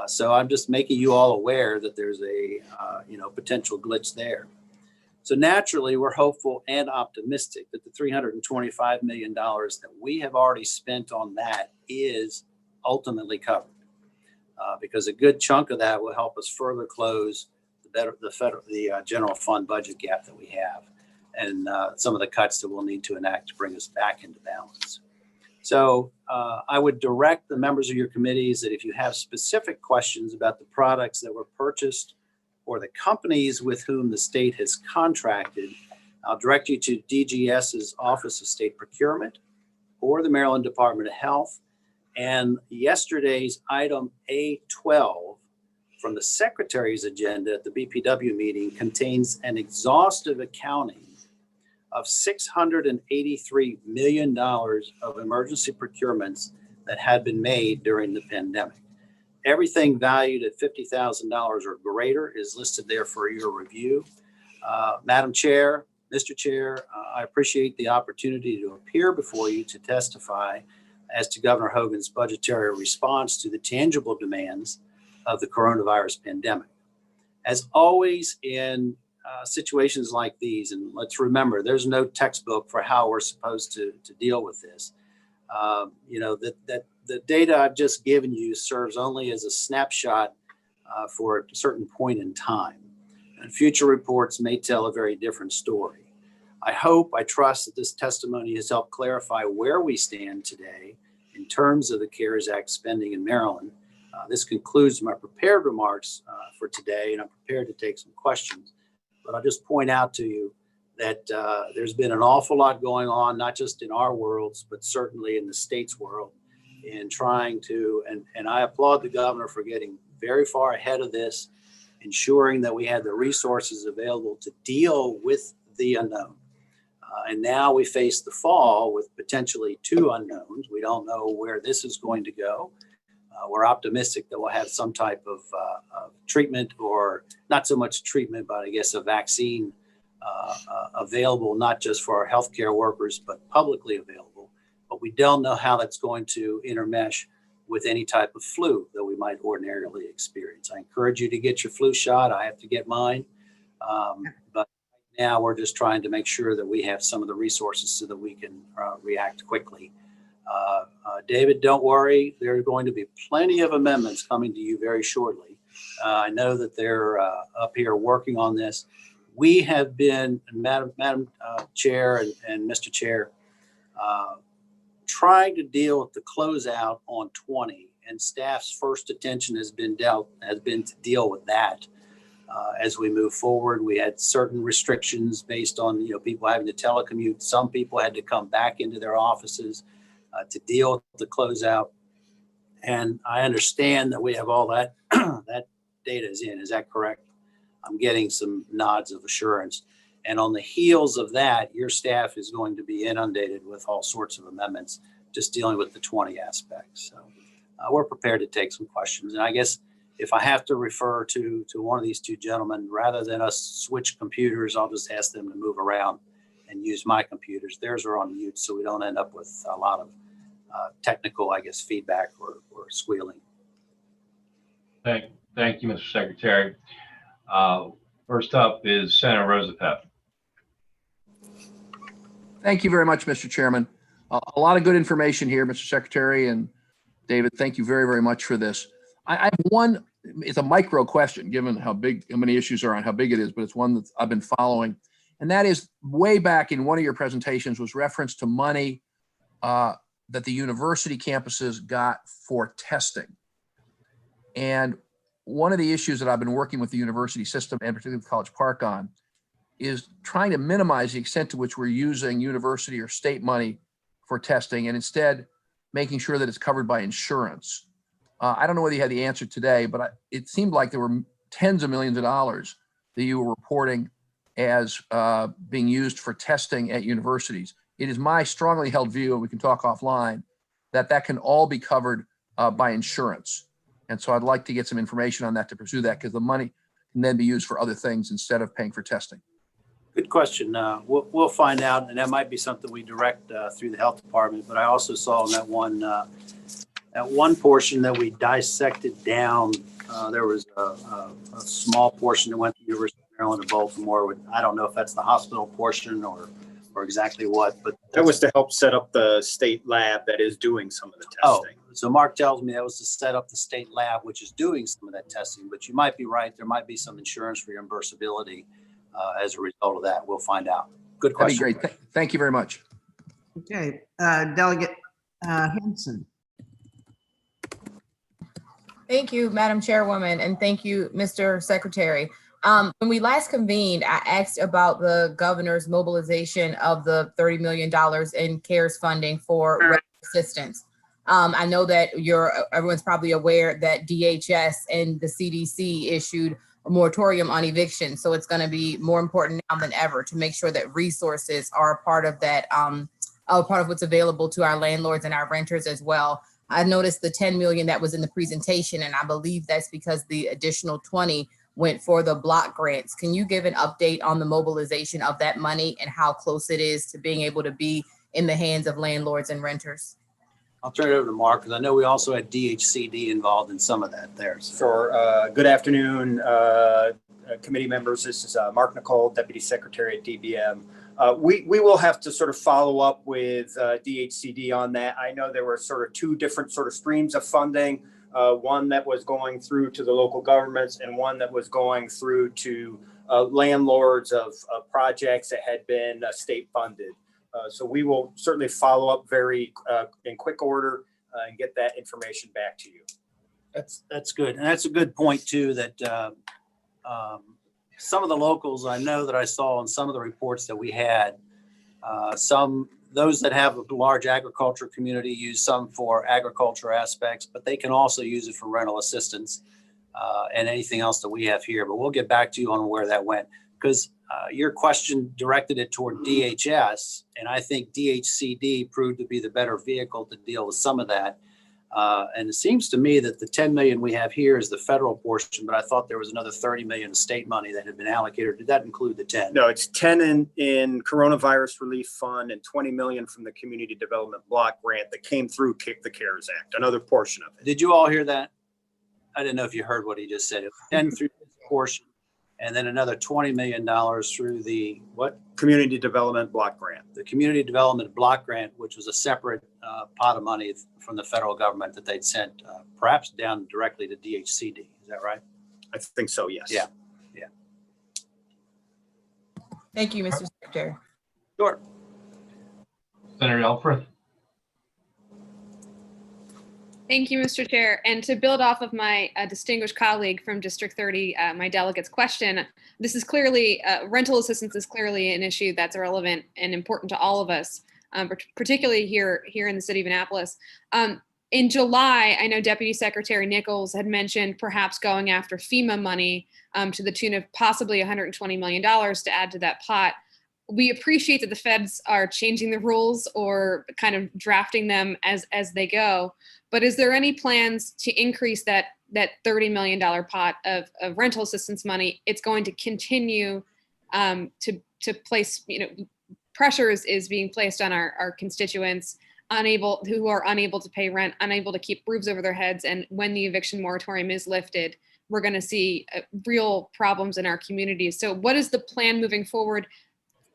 So I'm just making you all aware that there's a, potential glitch there. So naturally, we're hopeful and optimistic that the $325 million that we have already spent on that is ultimately covered, because a good chunk of that will help us further close the general fund budget gap that we have, and some of the cuts that we'll need to enact to bring us back into balance. So I would direct the members of your committees that if you have specific questions about the products that were purchased or the companies with whom the state has contracted, I'll direct you to DGS's Office of State Procurement or the Maryland Department of Health. And yesterday's item A12 from the Secretary's agenda at the BPW meeting contains an exhaustive accounting of $683 million of emergency procurements that had been made during the pandemic. Everything valued at $50,000 or greater is listed there for your review. Madam Chair, Mr. Chair, I appreciate the opportunity to appear before you to testify as to Governor Hogan's budgetary response to the tangible demands of the coronavirus pandemic. As always in situations like these, and let's remember, there's no textbook for how we're supposed to deal with this. The data I've just given you serves only as a snapshot for a certain point in time, and future reports may tell a very different story. I trust that this testimony has helped clarify where we stand today in terms of the CARES Act spending in Maryland. This concludes my prepared remarks for today, and I'm prepared to take some questions. But I'll just point out to you that there's been an awful lot going on, not just in our worlds, but certainly in the state's world, in trying to, and I applaud the governor for getting very far ahead of this, ensuring that we had the resources available to deal with the unknown. And now we face the fall with potentially two unknowns. We don't know where this is going to go. We're optimistic that we'll have some type of treatment, or not so much treatment, but I guess a vaccine available, not just for our healthcare workers, but publicly available. But we don't know how that's going to intermesh with any type of flu that we might ordinarily experience. I encourage you to get your flu shot. I have to get mine. But now we're just trying to make sure that we have some of the resources so that we can react quickly. David, don't worry. There are going to be plenty of amendments coming to you very shortly. I know that they're up here working on this. We have been, Madam Chair and Mr. Chair, trying to deal with the closeout on 20, and staff's first attention has been to deal with that. As we move forward, we had certain restrictions based on people having to telecommute. Some people had to come back into their offices to deal with the closeout. And I understand that we have all that that data is in. Is that correct? I'm getting some nods of assurance. And on the heels of that, your staff is going to be inundated with all sorts of amendments, just dealing with the 20 aspects. So we're prepared to take some questions. And I guess if I have to refer to one of these two gentlemen, rather than us switch computers, I'll just ask them to move around and use my computers. Theirs are on mute, so we don't end up with a lot of technical, I guess, feedback or squealing. Thank you, Mr. Secretary. First up is Senator Roosevelt. Thank you very much, Mr. Chairman. A lot of good information here, Mr. Secretary, and David, thank you very, very much for this. I have one, it's a micro question, given how many issues are on how big it is, but it's one that I've been following. And that is way back in one of your presentations was reference to money that the university campuses got for testing. And one of the issues that I've been working with the university system and particularly with College Park on is trying to minimize the extent to which we're using university or state money for testing and instead making sure that it's covered by insurance. I don't know whether you had the answer today, but it seemed like there were tens of millions of dollars that you were reporting as being used for testing at universities. It is my strongly held view, and we can talk offline, that that can all be covered by insurance. And so I'd like to get some information on that to pursue that, because the money can then be used for other things instead of paying for testing. Good question. We'll find out, and that might be something we direct through the health department. But I also saw in that one portion that we dissected down, there was a small portion that went to the University of Maryland in Baltimore. I don't know if that's the hospital portion or exactly what, but that was to help set up the state lab that is doing some of the testing. Oh, so Mark tells me that was to set up the state lab, which is doing some of that testing. But you might be right. There might be some insurance reimbursability as a result of that. We'll find out. Good question. That'd be great. Thank you very much. Okay, Delegate Henson. Thank you, Madam Chairwoman, and thank you, Mr. Secretary. When we last convened, I asked about the governor's mobilization of the $30 million in CARES funding for rental assistance. I know that everyone's probably aware that DHS and the CDC issued a moratorium on eviction. So it's going to be more important now than ever to make sure that resources are a part of that, part of what's available to our landlords and our renters as well. I noticed the 10 million that was in the presentation, and I believe that's because the additional 20 went for the block grants. Can you give an update on the mobilization of that money and how close it is to being able to be in the hands of landlords and renters? I'll turn it over to Mark, because I know we also had DHCD involved in some of that there. For good afternoon, committee members. This is Mark Nicole, Deputy Secretary at DBM. We will have to sort of follow up with DHCD on that. I know there were sort of two different sort of streams of funding, one that was going through to the local governments and one that was going through to landlords of projects that had been state funded. So we will certainly follow up very in quick order and get that information back to you. That's good. And that's a good point too, that some of the locals I know that I saw in some of the reports that we had, those that have a large agriculture community use some for agriculture aspects, but they can also use it for rental assistance and anything else that we have here. But we'll get back to you on where that went, because your question directed it toward DHS, and I think DHCD proved to be the better vehicle to deal with some of that. And it seems to me that the 10 million we have here is the federal portion, but I thought there was another 30 million of state money that had been allocated. Did that include the 10? No, it's 10 in coronavirus relief fund and 20 million from the community development block grant that came through the CARES Act, another portion of it. Did you all hear that? I didn't know if you heard what he just said. It was 10 through this portion, and then another $20 million through the what? Community development block grant. The community development block grant, which was a separate pot of money from the federal government that they'd sent perhaps down directly to DHCD. Is that right? I think so, yes. Yeah. Thank you, Mr. Secretary. Sure. Senator Elfreth. Thank you, Mr. Chair. And to build off of my distinguished colleague from District 30, my delegate's question, this is clearly, rental assistance is clearly an issue that's relevant and important to all of us, particularly here in the city of Annapolis. In July, I know Deputy Secretary Nichols had mentioned perhaps going after FEMA money to the tune of possibly $120 million to add to that pot. We appreciate that the feds are changing the rules or kind of drafting them as they go. But is there any plans to increase that $30 million pot of rental assistance money? It's going to continue to place, pressures is being placed on our constituents who are unable to pay rent, unable to keep roofs over their heads. And when the eviction moratorium is lifted, we're going to see real problems in our communities. So what is the plan moving forward?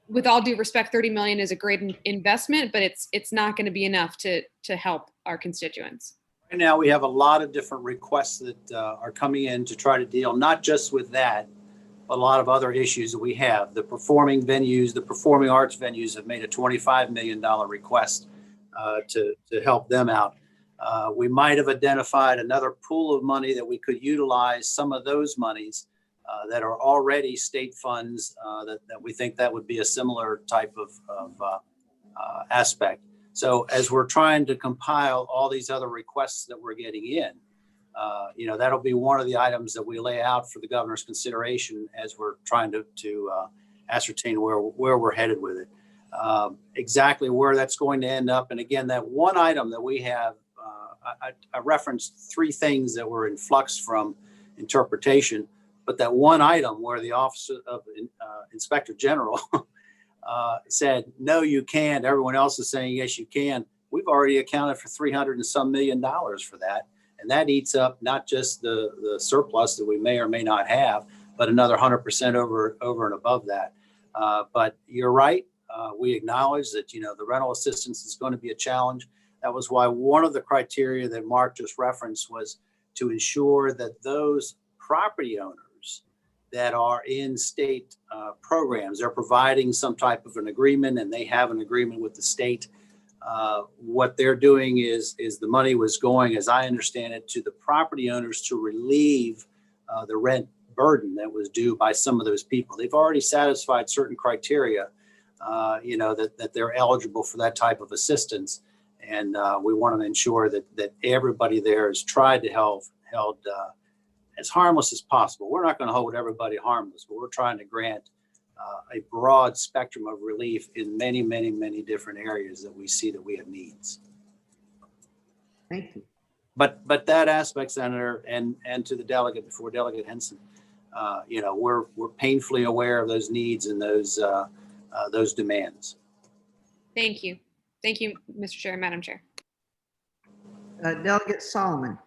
With all due respect, 30 million is a great investment, but it's not going to be enough to help our constituents. Right now, we have a lot of different requests that are coming in to try to deal not just with that, a lot of other issues that we have. The performing venues, the performing arts venues have made a $25 million request to help them out. We might have identified another pool of money that we could utilize some of those monies that are already state funds that we think that would be a similar type of aspect. So as we're trying to compile all these other requests that we're getting in, that'll be one of the items that we lay out for the governor's consideration as we're trying to ascertain where we're headed with it. Exactly where that's going to end up. And again, that one item that we have, I referenced 3 things that were in flux from interpretation, but that one item where the Office of Inspector General said, no, you can't. Everyone else is saying, yes, you can. We've already accounted for $300 and some million for that. And that eats up not just the surplus that we may or may not have, but another 100% over and above that. But you're right. We acknowledge that, the rental assistance is going to be a challenge. That was why one of the criteria that Mark just referenced was to ensure that those property owners that are in state programs, they're providing some type of an agreement and they have an agreement with the state. What they're doing is the money was going, as I understand it, to the property owners to relieve the rent burden that was due by some of those people. They've already satisfied certain criteria, that they're eligible for that type of assistance. And we want to ensure that everybody there is tried to held as harmless as possible. We're not going to hold everybody harmless, but we're trying to grant a broad spectrum of relief in many, many, many different areas that we see that we have needs. Thank you. But that aspect, Senator, and to the delegate before, Delegate Henson, we're painfully aware of those needs and those demands. Thank you. Thank you, Mr. Chair and Madam Chair. Delegate Solomon.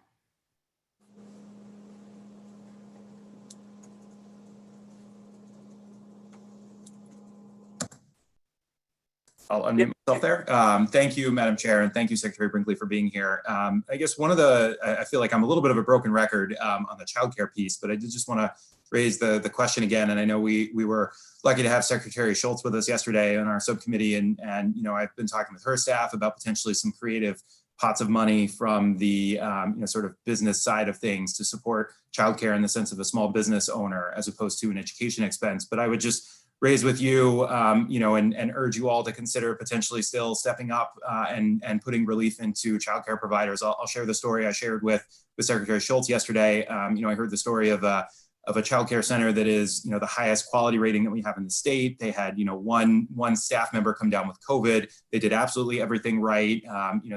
I'll unmute myself there. Thank you, Madam Chair, and thank you, Secretary Brinkley, for being here. I guess I feel like I'm a little bit of a broken record on the childcare piece, but I did just want to raise the question again. And I know we were lucky to have Secretary Schultz with us yesterday on our subcommittee, and I've been talking with her staff about potentially some creative pots of money from the sort of business side of things to support childcare in the sense of a small business owner as opposed to an education expense. But I would just raise with you, and urge you all to consider potentially still stepping up and putting relief into childcare providers. I'll share the story I shared with Secretary Schultz yesterday. I heard the story of a childcare center that is, the highest quality rating that we have in the state. They had, one staff member come down with COVID. They did absolutely everything right.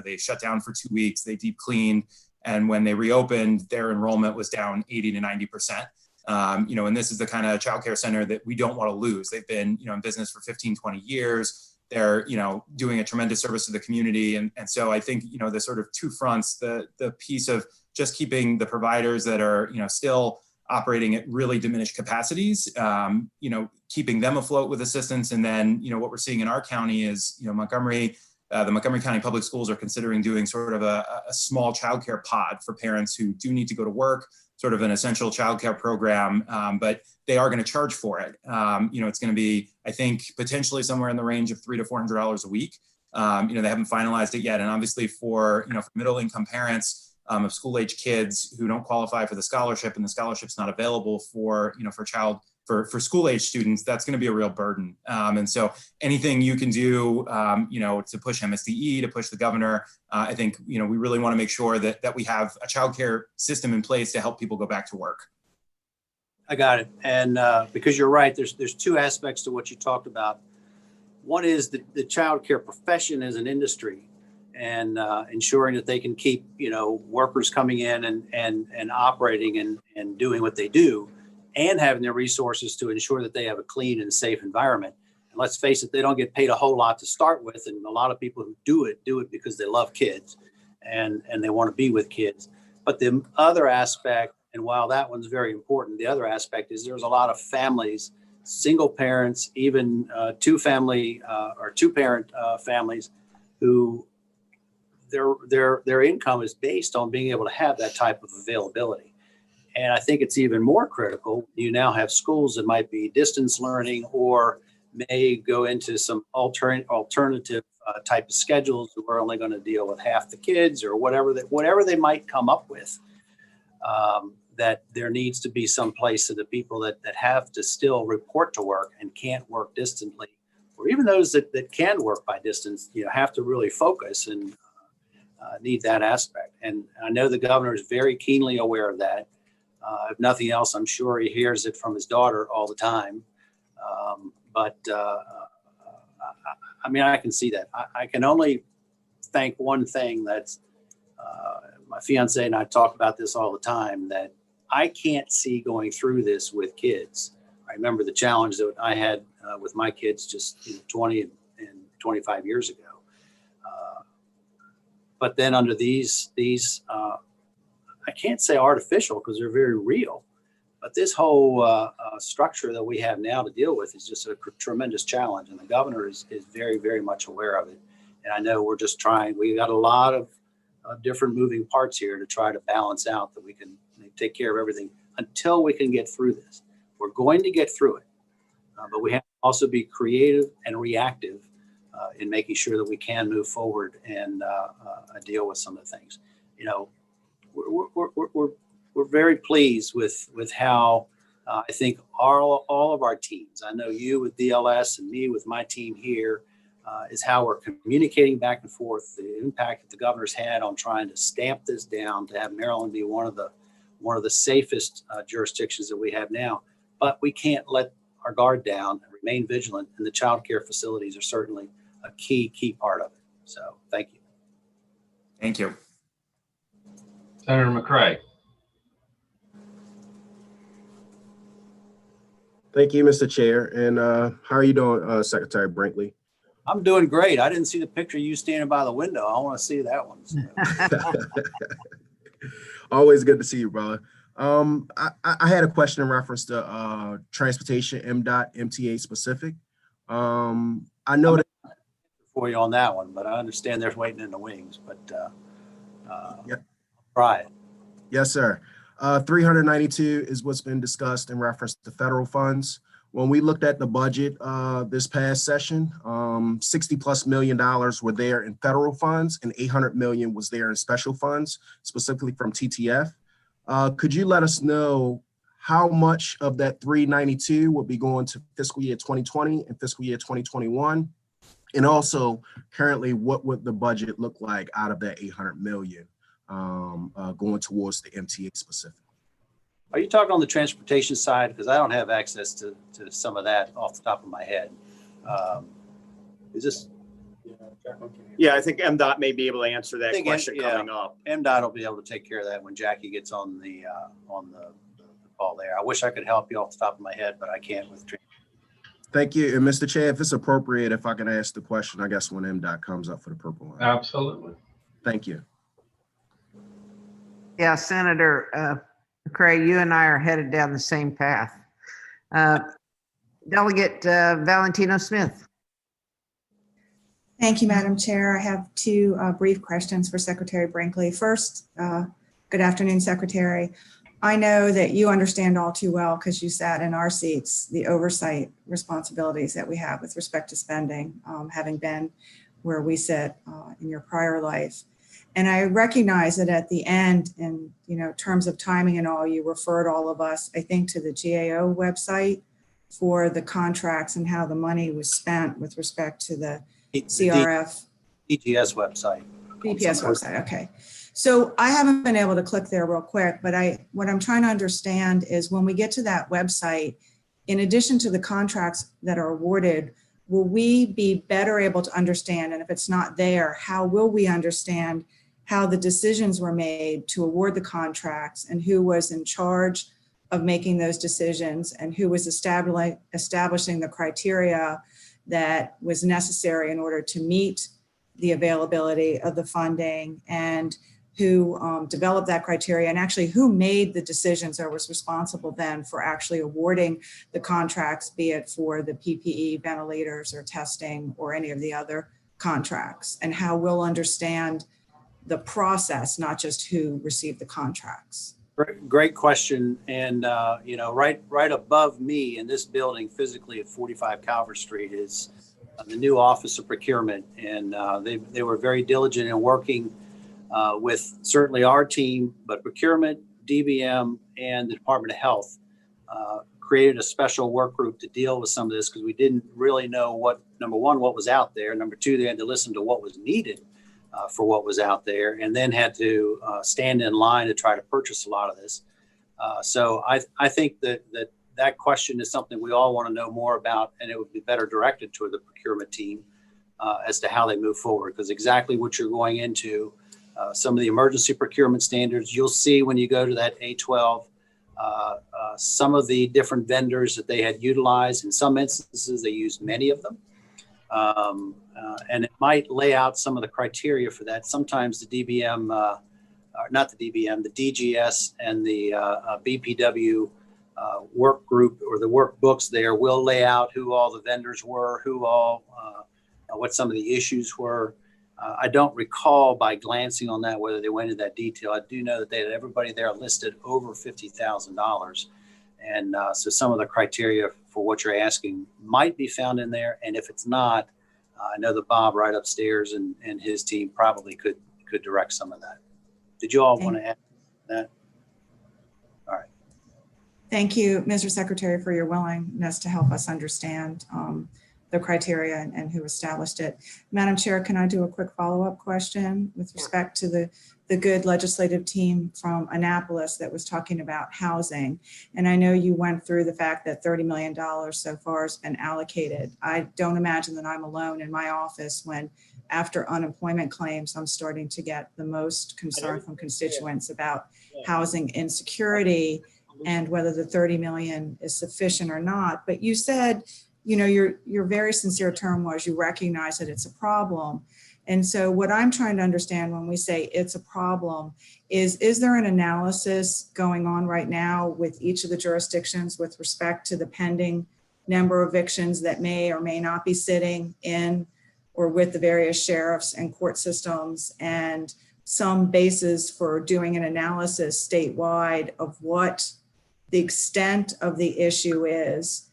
They shut down for 2 weeks. They deep cleaned, and when they reopened, their enrollment was down 80 to 90%. And this is the kind of childcare center that we don't want to lose. They've been, in business for 15, 20 years. They're, doing a tremendous service to the community. And so I think, the sort of two fronts, the piece of just keeping the providers that are, still operating at really diminished capacities, keeping them afloat with assistance. And then, what we're seeing in our county is, the Montgomery County Public Schools are considering doing sort of a small childcare pod for parents who do need to go to work, sort of an essential childcare program, but they are going to charge for it. It's going to be, I think, potentially somewhere in the range of $300 to $400 a week. They haven't finalized it yet. And obviously for middle income parents of school age kids who don't qualify for the scholarship, and the scholarship's not available for school age students, that's going to be a real burden. And so anything you can do, to push MSDE, to push the governor, I think, we really want to make sure that we have a childcare system in place to help people go back to work. I got it. And because you're right, there's two aspects to what you talked about. One is the childcare profession as an industry, and ensuring that they can keep, workers coming in and operating and doing what they do, and having the resources to ensure that they have a clean and safe environment. And let's face it, they don't get paid a whole lot to start with. And a lot of people who do it because they love kids and they want to be with kids. But the other aspect, and while that one's very important, the other aspect is there's a lot of families, single parents, even two parent families who their income is based on being able to have that type of availability. And I think it's even more critical. You now have schools that might be distance learning or may go into some alternative type of schedules. We're only going to deal with half the kids or whatever they might come up with. That there needs to be some place so the people that have to still report to work and can't work distantly, or even those that can work by distance, have to really focus and need that aspect. And I know the governor is very keenly aware of that. If nothing else, I'm sure he hears it from his daughter all the time. I can see that. I can only think one thing that's my fiance and I talk about this all the time, that I can't see going through this with kids. I remember the challenge that I had with my kids just 20 and 25 years ago. But then under these I can't say artificial because they're very real, but this whole structure that we have now to deal with is just a tremendous challenge. And the governor is very, very much aware of it. And I know we're just trying, we got a lot of different moving parts here to try to balance out that we can take care of everything until we can get through this. We're going to get through it, but we have to also be creative and reactive in making sure that we can move forward and deal with some of the things. We're very pleased with how I think all of our teams, I know you with DLS and me with my team here, is how we're communicating back and forth, the impact that the governor's had on trying to stamp this down, to have Maryland be one of the safest jurisdictions that we have now. But we can't let our guard down and remain vigilant, and the child care facilities are certainly a key part of it. So thank you. Thank you. Senator McCray. Thank you, Mr. Chair. And how are you doing, Secretary Brinkley? I'm doing great. I didn't see the picture of you standing by the window. I want to see that one. So. Always good to see you, brother. I had a question in reference to transportation, Mdot, MTA specific. I know that for you on that one, but I understand there's waiting in the wings, but yep. Try it. Yes, sir. 392 is what's been discussed in reference to federal funds. When we looked at the budget this past session, $60+ million were there in federal funds and 800 million was there in special funds, specifically from TTF. Could you let us know how much of that 392 will be going to fiscal year 2020 and fiscal year 2021? And also currently, what would the budget look like out of that 800 million going towards the MTA specific? Are you talking on the transportation side? Because I don't have access to some of that off the top of my head. Is this? Yeah, I think Mdot may be able to answer that question coming up. Mdot will be able to take care of that when Jackie gets on the call there. I wish I could help you off the top of my head, but I can't with transportation. Thank you. And Mr. Chair, if it's appropriate, if I can ask the question, I guess when Mdot comes up for the purple line. Absolutely. Thank you. Yeah, Senator McCray, you and I are headed down the same path. Delegate Valentino Smith. Thank you, Madam Chair. I have two brief questions for Secretary Brinkley. First, good afternoon, Secretary. I know that you understand all too well, because you sat in our seats, the oversight responsibilities that we have with respect to spending, having been where we sit in your prior life. And I recognize that at the end, in terms of timing and all, you referred all of us, I think, to the GAO website for the contracts and how the money was spent with respect to the CRF. DGS website. BPS website, okay. So I haven't been able to click there real quick, but what I'm trying to understand is when we get to that website, in addition to the contracts that are awarded, will we be better able to understand, and if it's not there, how will we understand how the decisions were made to award the contracts and who was in charge of making those decisions and who was establishing the criteria that was necessary in order to meet the availability of the funding, and who developed that criteria, and actually who made the decisions or was responsible then for actually awarding the contracts, be it for the PPE, ventilators, or testing, or any of the other contracts, and how we'll understand the process, not just who received the contracts. Great question. And, right above me in this building physically at 45 Calvert Street is the new Office of Procurement. And they were very diligent in working with certainly our team, but procurement, DBM, and the Department of Health created a special work group to deal with some of this because we didn't really know number one, what was out there. Number two, they had to listen to what was needed for what was out there, and then had to stand in line to try to purchase a lot of this. So I think that question is something we all want to know more about, and it would be better directed toward the procurement team as to how they move forward, because exactly what you're going into, some of the emergency procurement standards, you'll see when you go to that A12, some of the different vendors that they had utilized. In some instances, they used many of them. And it might lay out some of the criteria for that. Sometimes the DBM, not the DBM, the DGS and the BPW work group or the workbooks there will lay out who all the vendors were, what some of the issues were. I don't recall by glancing on that whether they went into that detail. I do know that they had everybody there listed over $50,000. And so some of the criteria for what you're asking might be found in there. And if it's not, I know that Bob right upstairs and his team probably could direct some of that. Did you all want to add that? All right. Thank you, Mr. Secretary, for your willingness to help us understand the criteria and who established it. Madam Chair, can I do a quick follow-up question with respect to the good legislative team from Annapolis that was talking about housing? And I know you went through the fact that $30 million so far has been allocated. I don't imagine that I'm alone in my office when, after unemployment claims, I'm starting to get the most concern from constituents about housing insecurity and whether the 30 million is sufficient or not. But you said, your very sincere term was you recognize that it's a problem. And so what I'm trying to understand when we say it's a problem is there an analysis going on right now with each of the jurisdictions with respect to the pending number of evictions that may or may not be sitting in or with the various sheriffs and court systems, and some basis for doing an analysis statewide of what the extent of the issue is,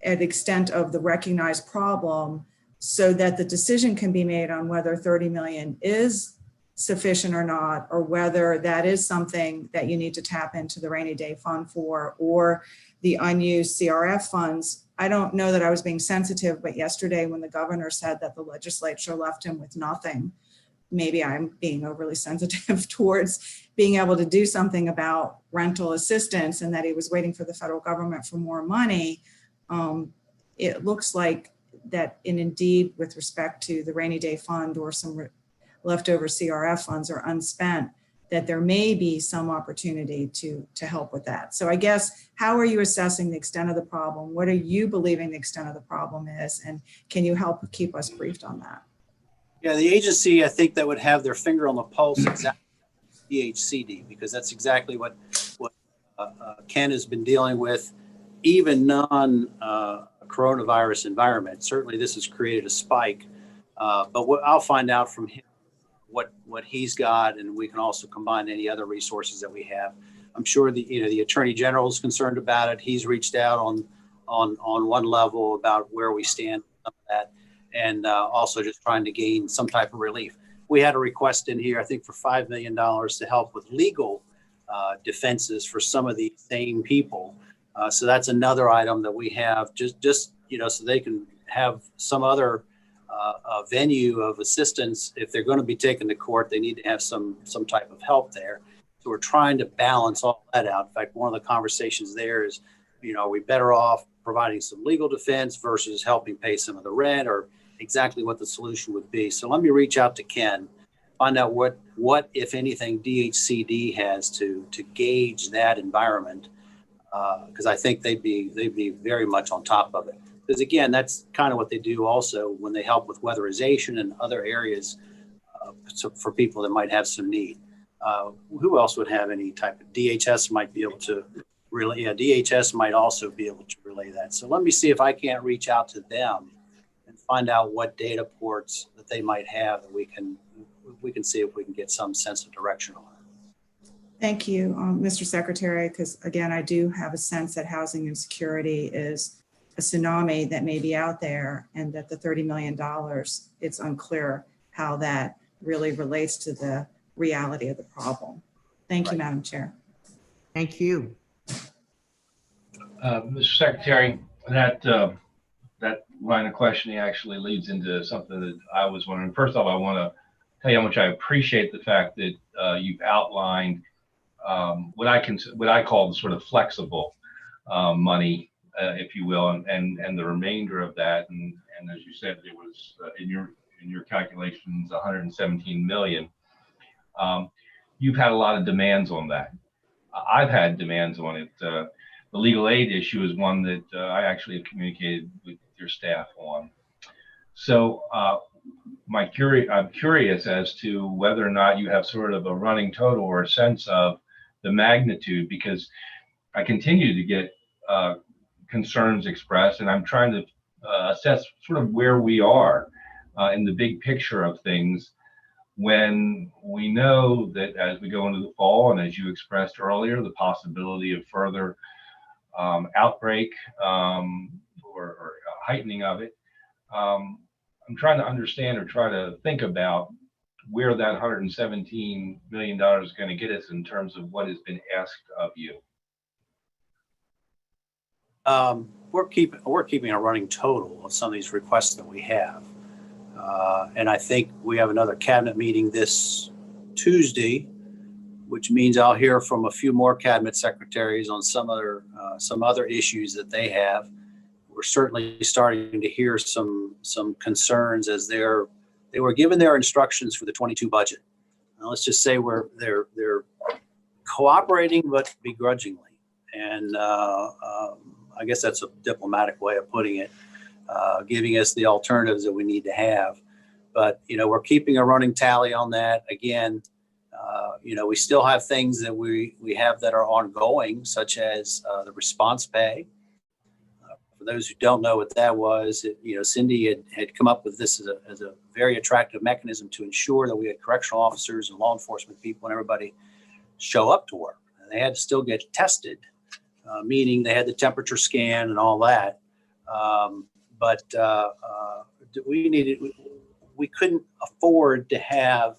at the extent of the recognized problem, so that the decision can be made on whether 30 million is sufficient or not, or whether that is something that you need to tap into the rainy day fund for, or the unused CRF funds. I don't know that I was being sensitive, but yesterday when the governor said that the legislature left him with nothing, maybe I'm being overly sensitive towards being able to do something about rental assistance, and that he was waiting for the federal government for more money. It looks like that, and indeed with respect to the rainy day fund or some leftover CRF funds are unspent, that there may be some opportunity to help with that. So I guess, how are you assessing the extent of the problem? What are you believing the extent of the problem is? And can you help keep us briefed on that? Yeah, the agency, I think, that would have their finger on the pulse exactly DHCD, because that's exactly what Ken has been dealing with, even non-coronavirus environment. Certainly this has created a spike, but I'll find out from him what he's got, and we can also combine any other resources that we have. I'm sure the Attorney General is concerned about it. He's reached out on one level about where we stand with some of that, and also just trying to gain some type of relief. We had a request in here, I think, for $5 million to help with legal defenses for some of these same people. So that's another item that we have, just so they can have some other venue of assistance. If they're going to be taken to court, they need to have some type of help there. So we're trying to balance all that out. In fact, one of the conversations there is, are we better off providing some legal defense versus helping pay some of the rent, or exactly what the solution would be. So let me reach out to Ken, find out what if anything DHCD has to gauge that environment, because I think they'd be very much on top of it. Because again, that's kind of what they do also when they help with weatherization and other areas for people that might have some need. Who else would have any type of DHS might be able to relay? Yeah, DHS might also be able to relay that. So let me see if I can't reach out to them and find out what data ports that they might have that we can see if we can get some sense of direction on it. Thank you, Mr. Secretary, because again, I do have a sense that housing insecurity is a tsunami that may be out there, and that the $30 million, it's unclear how that really relates to the reality of the problem. Thank you, Madam Chair. Thank you. Mr. Secretary, that line of questioning actually leads into something that I was wondering. First off, I want to tell you how much I appreciate the fact that you've outlined what I call the sort of flexible money, if you will, and the remainder of that. And as you said, it was in your calculations 117 million. You've had a lot of demands on that. I've had demands on it. The legal aid issue is one that I actually have communicated with your staff on. So I'm curious as to whether or not you have sort of a running total or a sense of the magnitude, because I continue to get concerns expressed, and I'm trying to assess sort of where we are in the big picture of things, when we know that as we go into the fall, and as you expressed earlier, the possibility of further outbreak or heightening of it. I'm trying to understand or try to think about where that $117 million is going to get us in terms of what has been asked of you. We're keeping a running total of some of these requests that we have. And I think we have another cabinet meeting this Tuesday, which means I'll hear from a few more cabinet secretaries on some other issues that they have. We're certainly starting to hear some concerns as they were given their instructions for the 22 budget. Now, let's just say they're cooperating, but begrudgingly. And I guess that's a diplomatic way of putting it, giving us the alternatives that we need to have. But, we're keeping a running tally on that. Again, we still have things that we have that are ongoing, such as the response pay. For those who don't know what that was, Cindy had come up with this as a very attractive mechanism to ensure that we had correctional officers and law enforcement people and everybody show up to work. And they had to still get tested, meaning they had the temperature scan and all that. But we couldn't afford to have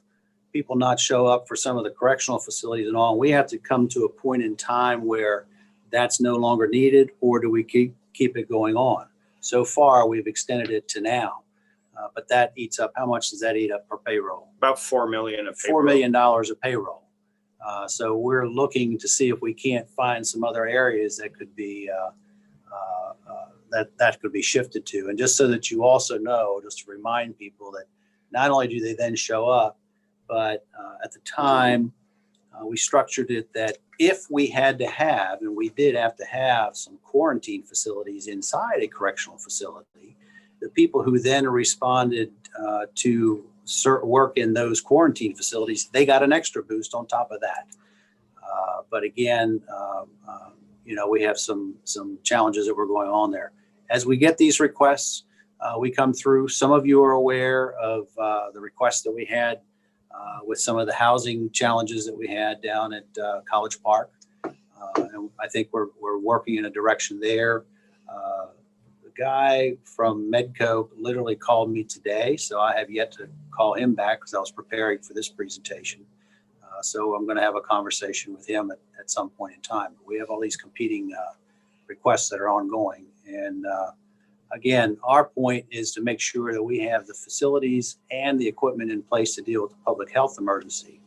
people not show up for some of the correctional facilities and all. We have to come to a point in time where that's no longer needed, or do we keep it going on? So far, we've extended it to now, but that eats up. How much does that eat up per payroll? About $4 million of payroll. $4 million of payroll. So we're looking to see if we can't find some other areas that could be that could be shifted to. And just so that you also know, just to remind people that not only do they then show up, but at the time we structured it that if we had to have, and we did have to have, some quarantine facilities inside a correctional facility, the people who then responded to work in those quarantine facilities, they got an extra boost on top of that. But again, we have some challenges that were going on there. As we get these requests, we come through. Some of you are aware of the requests that we had with some of the housing challenges that we had down at College Park. And I think we're working in a direction there. The guy from Medco literally called me today, so I have yet to call him back because I was preparing for this presentation. So I'm going to have a conversation with him at some point in time. But we have all these competing requests that are ongoing. And again, our point is to make sure that we have the facilities and the equipment in place to deal with the public health emergency,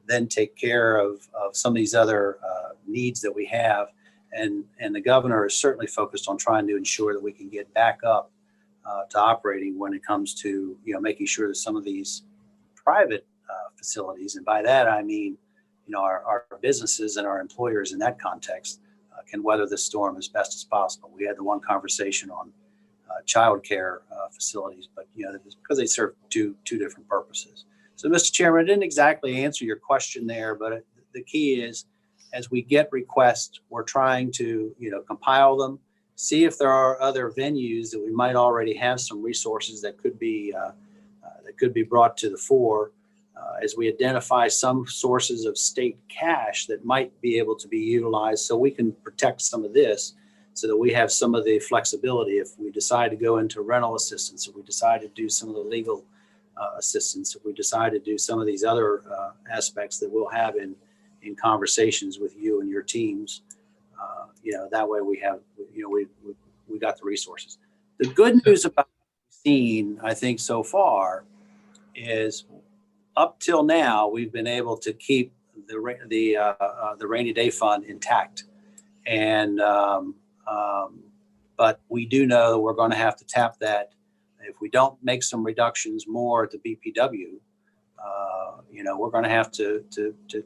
then take care of some of these other needs that we have. And the governor is certainly focused on trying to ensure that we can get back up to operating when it comes to making sure that some of these private facilities, and by that I mean our businesses and our employers in that context, can weather the storm as best as possible. We had the one conversation on childcare facilities, but because they serve two different purposes. So, Mr. Chairman, I didn't exactly answer your question there, but the key is, as we get requests, we're trying to compile them, see if there are other venues that we might already have some resources that could be brought to the fore as we identify some sources of state cash that might be able to be utilized so we can protect some of this, so that we have some of the flexibility if we decide to go into rental assistance, if we decide to do some of the legal assistance, if we decide to do some of these other aspects that we'll have in conversations with you and your teams. That way we have, we got the resources. The good news about what we've seen, I think, so far is up till now, we've been able to keep the rainy day fund intact. And, but we do know that we're going to have to tap that. If we don't make some reductions more at the BPW, we're going to have to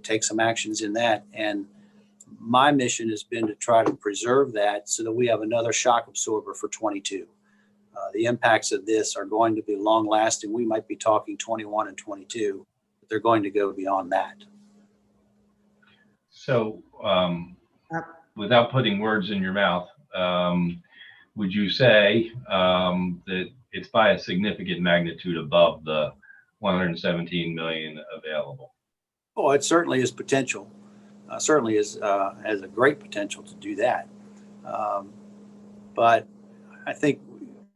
take some actions in that. And my mission has been to try to preserve that so that we have another shock absorber for 22. The impacts of this are going to be long lasting. We might be talking 21 and 22, but they're going to go beyond that. So without putting words in your mouth, would you say that it's by a significant magnitude above the 117 million available? Oh, it certainly is potential. Certainly has a great potential to do that. But I think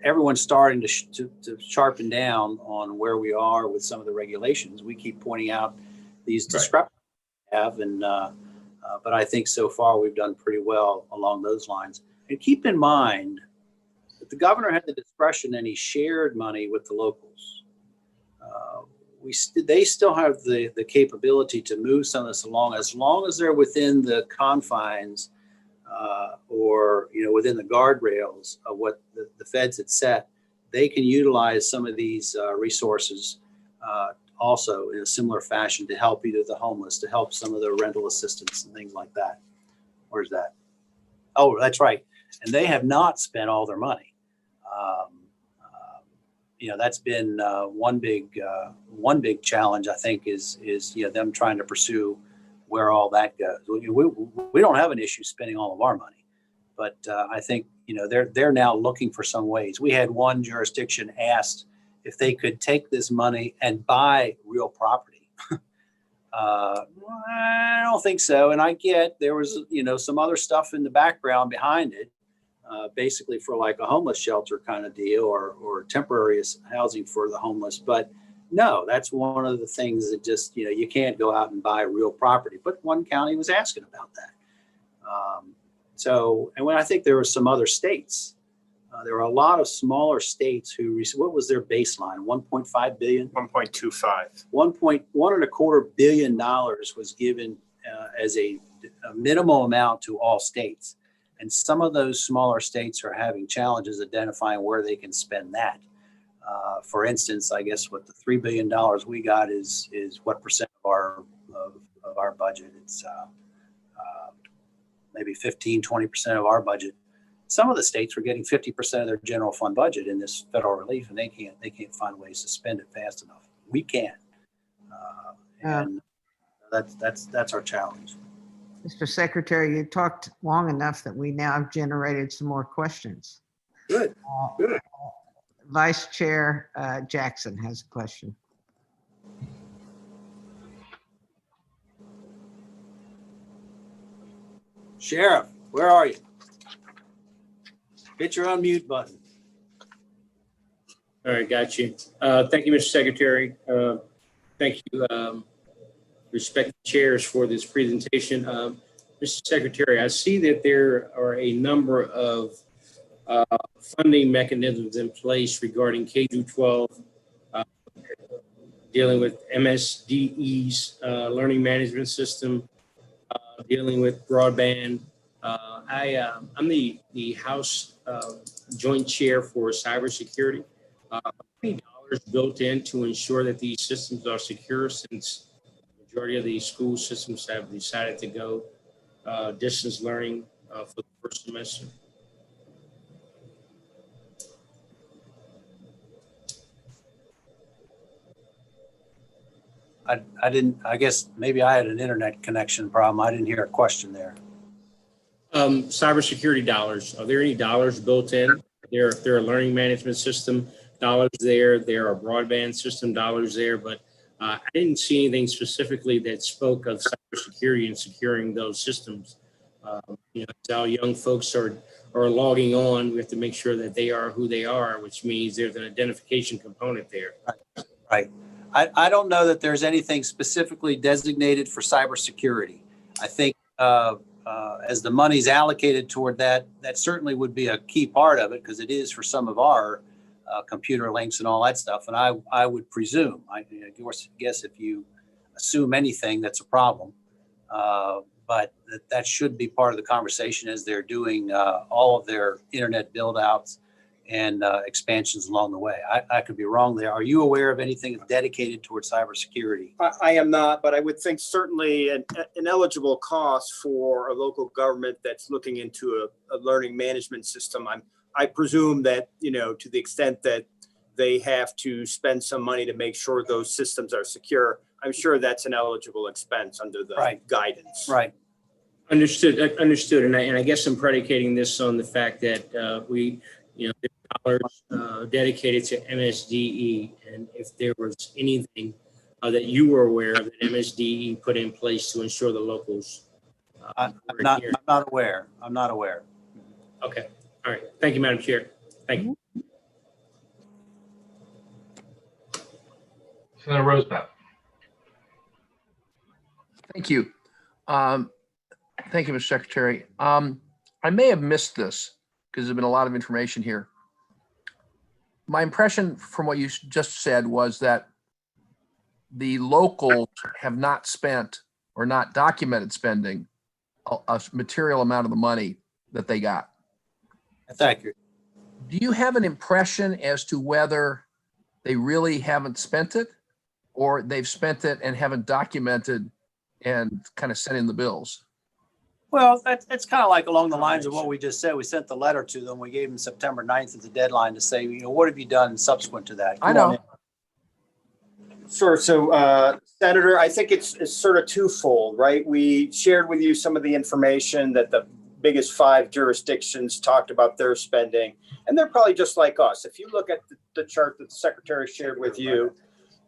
everyone's starting to sharpen down on where we are with some of the regulations. We keep pointing out these discrepancies we have, and but I think so far we've done pretty well along those lines. And keep in mind that the governor had the discretion and he shared money with the locals. They still have the capability to move some of this along as long as they're within the confines or within the guardrails of what the feds had set. They can utilize some of these resources also in a similar fashion to help either the homeless, to help some of the rental assistance and things like that. Where's that? Oh, that's right. And they have not spent all their money. That's been one big challenge, I think, is them trying to pursue where all that goes. We don't have an issue spending all of our money, but I think they're now looking for some ways. We had one jurisdiction asked if they could take this money and buy real property. I don't think so, and I get there was some other stuff in the background behind it. Basically for like a homeless shelter kind of deal or temporary housing for the homeless. But no, that's one of the things that just, you can't go out and buy real property. But one county was asking about that. And when I think there were some other states, there were a lot of smaller states who, what was their baseline? 1.5 billion? 1.25. $1.25 billion was given as a minimal amount to all states. And some of those smaller states are having challenges identifying where they can spend that. For instance, I guess what the $3 billion we got is what percent of our budget? It's maybe 15, 20% of our budget. Some of the states were getting 50% of their general fund budget in this federal relief, and they can't find ways to spend it fast enough. We can, and that's our challenge. Mr. Secretary, you talked long enough that we now have generated some more questions. Good. Good. Vice Chair Jackson has a question. Sheriff, where are you? Hit your unmute button. All right, got you. Thank you, Mr. Secretary. Thank you, respected chairs, for this presentation. Mr. Secretary, I see that there are a number of funding mechanisms in place regarding K-12, dealing with MSDE's learning management system, dealing with broadband. I'm the House Joint Chair for cybersecurity. How many dollars built in to ensure that these systems are secure, since the majority of the school systems have decided to go distance learning for the first semester? I guess maybe I had an internet connection problem. I didn't hear a question there. Cybersecurity dollars. Are there any dollars built in? There are learning management system dollars there. There are broadband system dollars there, but I didn't see anything specifically that spoke of cybersecurity and securing those systems. You know, as our young folks are logging on, we have to make sure that they are who they are, which means there's an identification component there. Right. I don't know that there's anything specifically designated for cybersecurity. I think as the money's allocated toward that, that certainly would be a key part of it because it is for some of our computer links and all that stuff. And I would presume, I guess if you assume anything, that's a problem. But that should be part of the conversation as they're doing all of their internet build outs and expansions along the way. I could be wrong there. Are you aware of anything dedicated towards cybersecurity? I am not, but I would think certainly an eligible cost for a local government that's looking into a learning management system. I presume that, you know, to the extent that they have to spend some money to make sure those systems are secure, I'm sure that's an eligible expense under the guidance. Right. Understood. And I guess I'm predicating this on the fact that we, you know, dollars dedicated to MSDE, and if there was anything that you were aware of that MSDE put in place to ensure the locals. I'm not aware. I'm not aware. Okay. All right. Thank you, Madam Chair. Thank you. Senator Roosevelt. Thank you. Thank you, Mr. Secretary. I may have missed this because there's been a lot of information here. My impression from what you just said was that the locals have not spent or not documented spending a material amount of the money that they got. That's accurate. Do you have an impression as to whether they really haven't spent it or they've spent it and haven't documented and kind of sent in the bills? Well, that's kind of like along the lines of what we just said. We sent the letter to them. We gave them September 9th as the deadline to say, you know, what have you done subsequent to that? I know. Sure. So, Senator, I think it's sort of twofold, right? We shared with you some of the information that the biggest 5 jurisdictions talked about their spending, and they're probably just like us. If you look at the chart that the Secretary shared with you,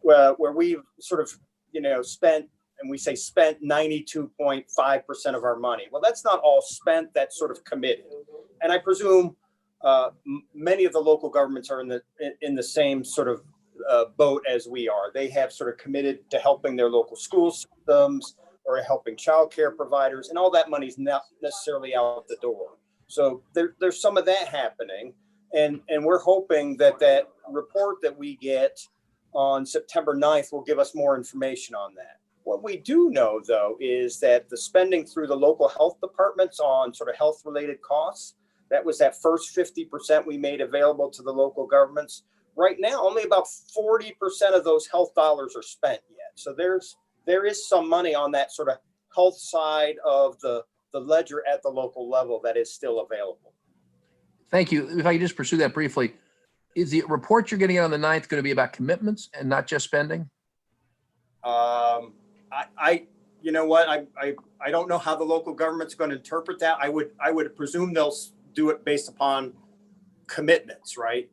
where we've sort of, you know, spent 92.5% of our money. Well, that's not all spent, that's sort of committed. And I presume many of the local governments are in the same sort of boat as we are. They have sort of committed to helping their local school systems or helping childcare providers, and all that money's not necessarily out the door. So there's some of that happening. And we're hoping that that report that we get on September 9th will give us more information on that. What we do know, though, is that the spending through the local health departments on sort of health-related costs, that was that first 50% we made available to the local governments. Right now, only about 40% of those health dollars are spent yet. So there is some money on that sort of health side of the ledger at the local level that is still available. Thank you. If I could just pursue that briefly, is the report you're getting on the 9th going to be about commitments and not just spending? You know what? I don't know how the local government's going to interpret that. I would presume they'll do it based upon commitments, right?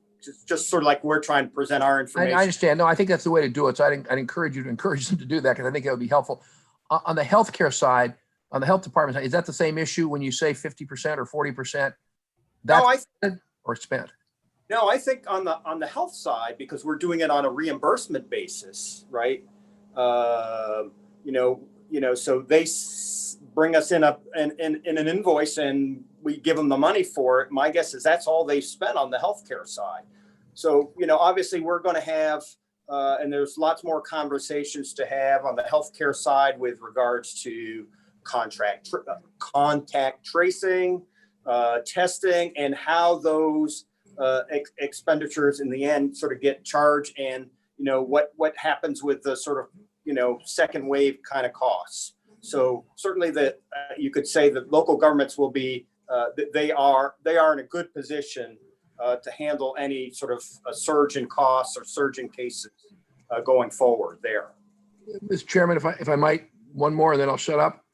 Just sort of like we're trying to present our information. I understand. No, I think that's the way to do it. So I'd encourage you to encourage them to do that because I think that would be helpful. On the healthcare side, on the health department side, is that the same issue when you say 50% or 40%? That's or spent? No, I think on the health side, because we're doing it on a reimbursement basis, right? So they bring us in an invoice and we give them the money for it. My guess is that's all they've spent on the healthcare side. So, you know, obviously we're going to have, and there's lots more conversations to have on the healthcare side with regards to contact tracing, testing, and how those expenditures in the end sort of get charged, and, you know, what happens with the sort of, you know, second wave kind of costs. So certainly that you could say that local governments will be, they are in a good position to handle any sort of a surge in costs or surge in cases going forward there. Mr. Chairman, if I might, one more and then I'll shut up.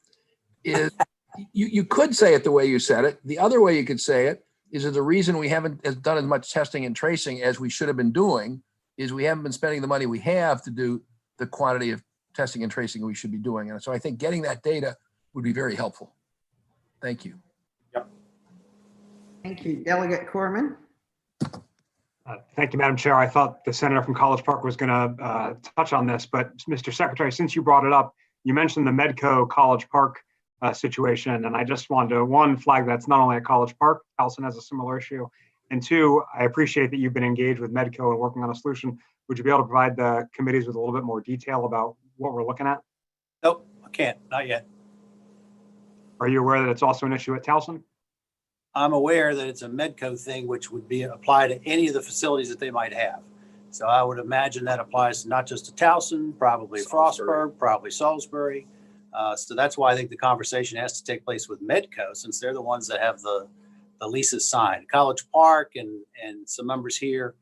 Is you could say it the way you said it. The other way you could say it is that the reason we haven't done as much testing and tracing as we should have been doing is we haven't been spending the money we have to do the quantity of testing and tracing we should be doing. And so I think getting that data would be very helpful. Thank you. Thank you. Delegate Corman. Thank you, Madam Chair. I thought the senator from College Park was going to touch on this, but Mr. Secretary, since you brought it up, you mentioned the Medco College Park situation, and I just wanted to, one, flag that's not only at College Park, Towson has a similar issue, and two, I appreciate that you've been engaged with Medco and working on a solution. Would you be able to provide the committees with a little bit more detail about what we're looking at? Nope, I can't, not yet. Are you aware that it's also an issue at Towson? I'm aware that it's a Medco thing, which would be apply to any of the facilities that they might have. So I would imagine that applies not just to Towson, probably Frostburg, probably Salisbury. So that's why I think the conversation has to take place with Medco, since they're the ones that have the leases signed. College Park and some members here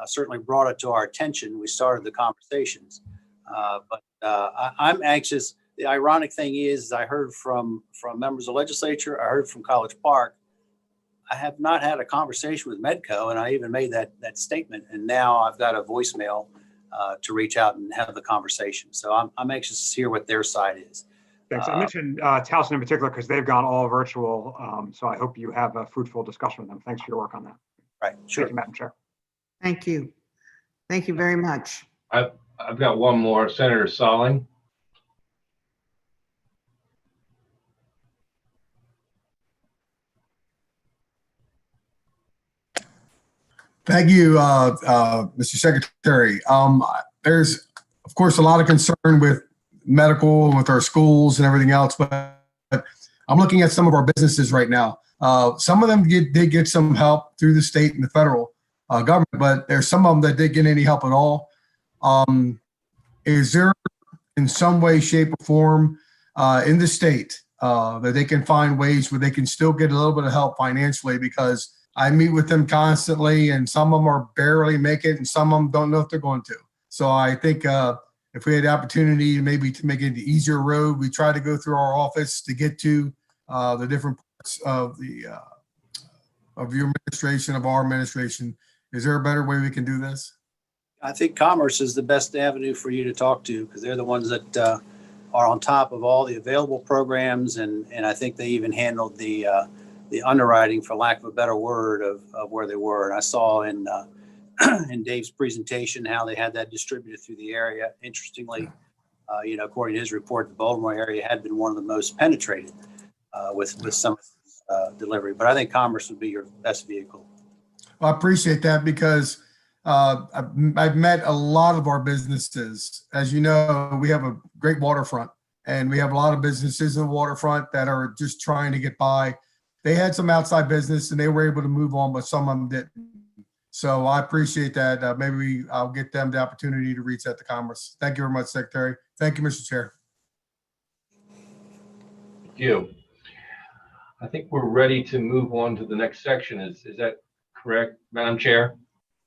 certainly brought it to our attention. We started the conversations, but I'm anxious. The ironic thing is I heard from members of the legislature, I heard from College Park. I have not had a conversation with Medco, and I even made that statement. And now I've got a voicemail to reach out and have the conversation. So I'm anxious to hear what their side is. Thanks. I mentioned Towson in particular because they've gone all virtual. So I hope you have a fruitful discussion with them. Thanks for your work on that. Right. Sure. Thank you, Madam Chair. Thank you. Thank you very much. I've got one more. Senator Solling. Thank you, Mr. Secretary. There's, of course, a lot of concern with medical and with our schools and everything else, but I'm looking at some of our businesses right now. Some of them did get some help through the state and the federal government, but there's some of them that didn't get any help at all. Is there in some way, shape, or form in the state that they can find ways where they can still get a little bit of help financially? Because I meet with them constantly, and some of them are barely make it, and some of them don't know if they're going to. So I think if we had the opportunity maybe to make it an easier road, we try to go through our office to get to the different parts of your administration, of our administration. Is there a better way we can do this? I think Commerce is the best avenue for you to talk to, because they're the ones that are on top of all the available programs, and I think they even handled the underwriting, for lack of a better word, of where they were. And I saw in Dave's presentation how they had that distributed through the area. Interestingly, according to his report, the Baltimore area had been one of the most penetrated with some delivery. But I think Commerce would be your best vehicle. Well, I appreciate that, because I've met a lot of our businesses. As you know, we have a great waterfront, and we have a lot of businesses in the waterfront that are just trying to get by. They had some outside business and they were able to move on, but some of them didn't. So I appreciate that. Maybe I'll get them the opportunity to reach out to Commerce. Thank you very much, Secretary. Thank you, Mr. Chair. Thank you. I think we're ready to move on to the next section. Is that correct, Madam Chair?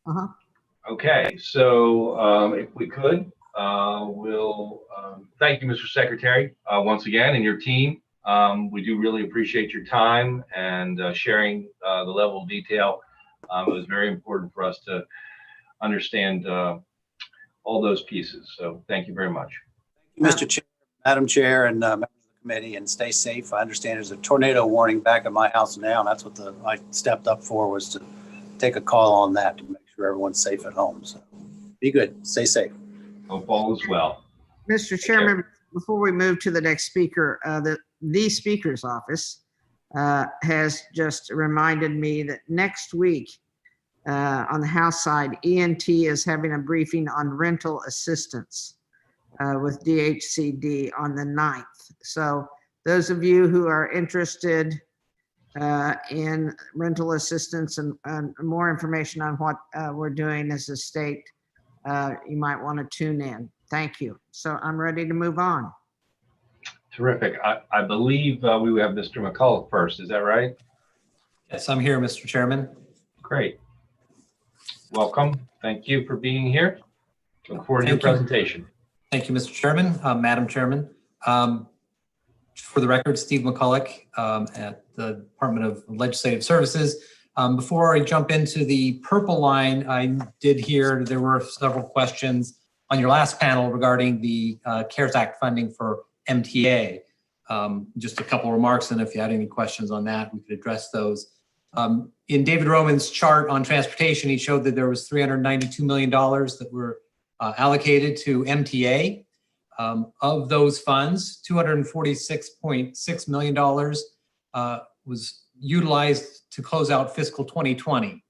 Uh-huh. Okay, so if we could, we'll thank you, Mr. Secretary, once again, and your team. We do really appreciate your time and sharing the level of detail. It was very important for us to understand all those pieces. So thank you very much. Thank you, Mr. Chair, Madam Chair, and members of the committee, and stay safe. I understand there's a tornado warning back at my house now, and that's what I stepped up for, was to take a call on that to make sure everyone's safe at home. So be good, stay safe. Hope all is well. Mr. Chairman, before we move to the next speaker, the Speaker's office has just reminded me that next week on the House side, ENT is having a briefing on rental assistance with DHCD on the 9th. So those of you who are interested in rental assistance and more information on what we're doing as a state, you might want to tune in. Thank you. So I'm ready to move on. Terrific. I believe we have Mr. McCullough first. Is that right? Yes, I'm here, Mr. Chairman. Great. Welcome. Thank you for being here. Look forward to your presentation. Thank you, Mr. Chairman, Madam Chairman. For the record, Steve McCullough at the Department of Legislative Services. Before I jump into the purple line, I did hear there were several questions on your last panel regarding the CARES Act funding for MTA. Just a couple remarks, and if you had any questions on that, we could address those. In David Roman's chart on transportation, he showed that there was $392 million that were allocated to MTA. Of those funds, $246.6 million was utilized to close out fiscal 2020.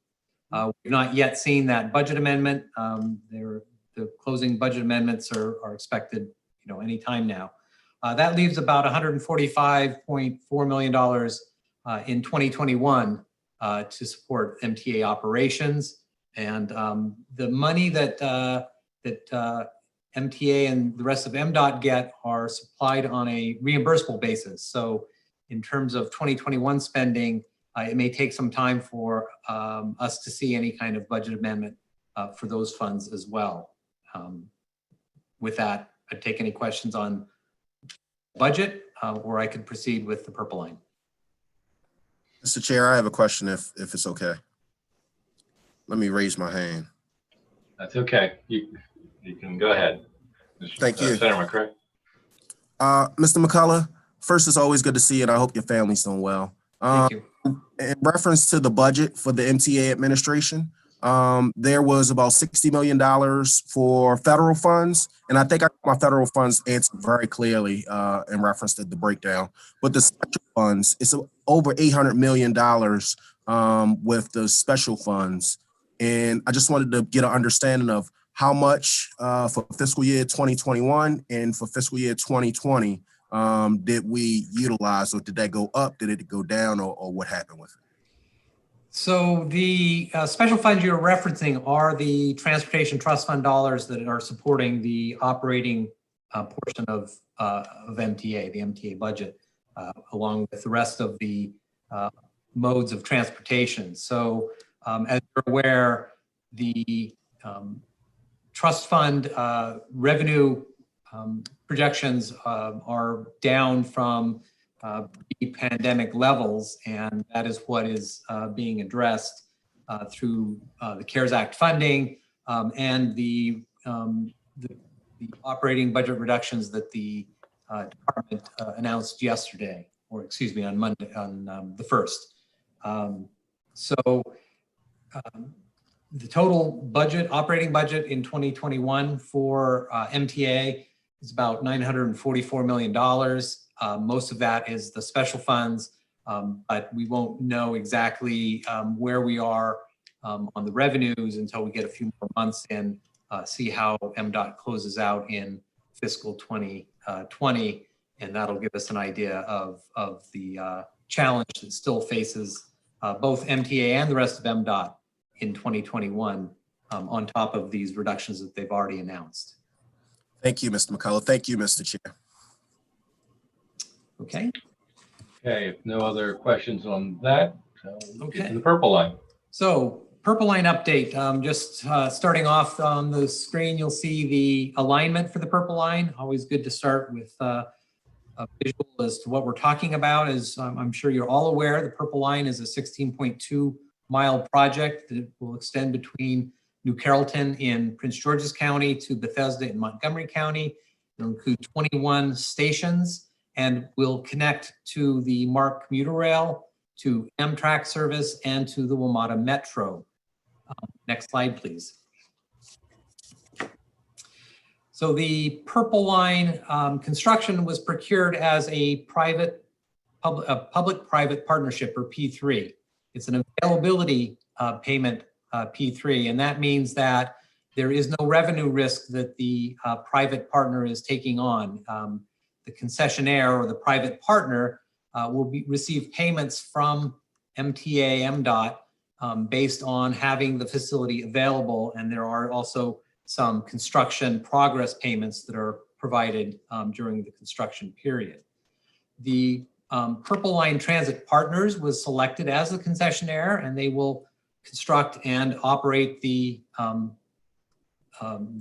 We've not yet seen that budget amendment. The closing budget amendments are expected, anytime now. That leaves about $145.4 million in 2021 to support MTA operations. And the money that MTA and the rest of Mdot get are supplied on a reimbursable basis. So in terms of 2021 spending, it may take some time for us to see any kind of budget amendment for those funds as well. With that, I'd take any questions on budget, or I could proceed with the purple line. Mr. Chair, I have a question if it's okay. Let me raise my hand. That's okay. You can go ahead. Thank you. Senator McCray. Mr. McCullough, first, it's always good to see you, and I hope your family's doing well. Thank you. In reference to the budget for the Mta Administration, there was about $60 million for federal funds. And I think I got my federal funds answered very clearly in reference to the breakdown. But the special funds, it's over $800 million with the special funds. And I just wanted to get an understanding of how much for fiscal year 2021 and for fiscal year 2020 did we utilize, or did that go up? Did it go down, or what happened with it? So the special funds you're referencing are the transportation trust fund dollars that are supporting the operating portion of MTA, the MTA budget, along with the rest of the modes of transportation. So as you're aware, the trust fund revenue projections are down from pre-pandemic levels, and that is what is being addressed through the CARES Act funding and the operating budget reductions that the department announced yesterday, or excuse me, on Monday, on the 1st. The total budget, operating budget in 2021 for MTA is about $944 million. Most of that is the special funds, but we won't know exactly where we are on the revenues until we get a few more months and see how Mdot closes out in fiscal 2020, and that'll give us an idea of the challenge that still faces both MTA and the rest of Mdot in 2021 on top of these reductions that they've already announced. Thank you, Mr. McCullough. Thank you, Mr. Chair. Okay. Okay, if no other questions on that, okay. Get to the purple line. So purple line update, just starting off on the screen, you'll see the alignment for the purple line. Always good to start with a visual as to what we're talking about. As I'm sure you're all aware, the purple line is a 16.2 mile project that will extend between New Carrollton in Prince George's County to Bethesda in Montgomery County. It'll include 21 stations and will connect to the MARC commuter rail, to Amtrak service, and to the WMATA Metro. Next slide, please. So the purple line construction was procured as a public-private partnership, or P3. It's an availability payment P3, and that means that there is no revenue risk that the private partner is taking on. The concessionaire or the private partner will receive payments from MTA, Mdot, based on having the facility available, and there are also some construction progress payments that are provided during the construction period. The Purple Line Transit Partners was selected as the concessionaire, and they will construct and operate the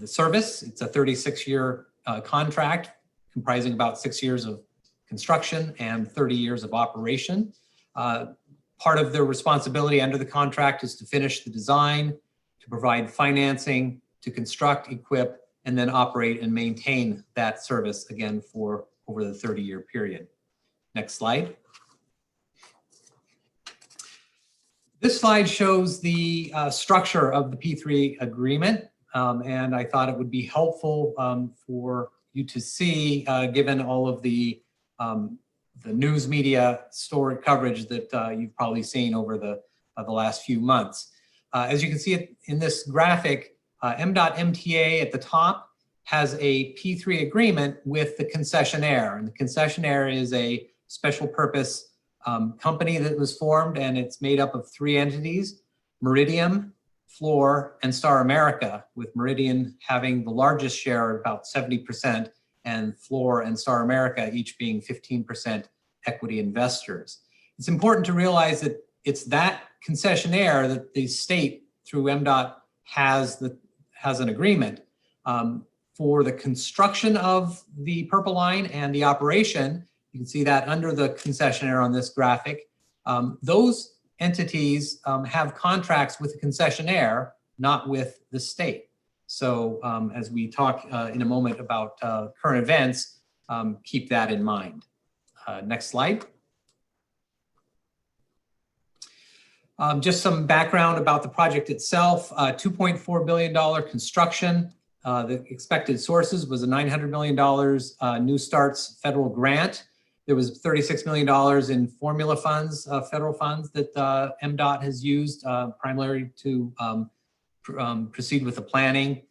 service. It's a 36-year contract comprising about 6 years of construction and 30 years of operation. Part of their responsibility under the contract is to finish the design, to provide financing, to construct, equip, and then operate and maintain that service again for over the 30-year period. Next slide. This slide shows the structure of the P3 agreement, and I thought it would be helpful for you to see, given all of the news media story coverage that you've probably seen over the last few months. As you can see it in this graphic, Mdot MTA at the top has a P3 agreement with the concessionaire, and the concessionaire is a special purpose company that was formed, and it's made up of 3 entities: Meridian, Floor, and Star America, with Meridian having the largest share, about 70%, and Floor and Star America each being 15% equity investors. It's important to realize that it's that concessionaire that the state, through Mdot, has an agreement for the construction of the Purple Line and the operation. You can see that under the concessionaire on this graphic. Those entities have contracts with the concessionaire, not with the state. So as we talk in a moment about current events, keep that in mind. Next slide. Just some background about the project itself. $2.4 billion construction. The expected sources was a $900 million New Starts federal grant. There was $36 million in formula funds, federal funds that Mdot has used primarily to proceed with the planning.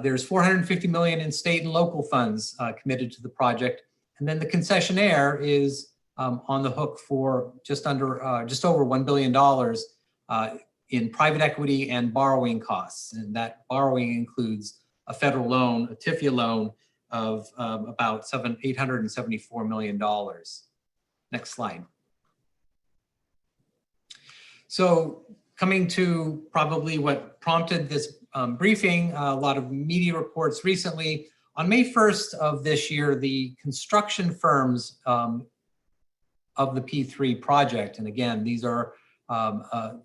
There's $450 million in state and local funds committed to the project. And then the concessionaire is on the hook for just over $1 billion in private equity and borrowing costs. And that borrowing includes a federal loan, a TIFIA loan, of about $874 million. Next slide. So coming to probably what prompted this briefing, a lot of media reports recently. On May 1st of this year, the construction firms of the P3 project, and again, these are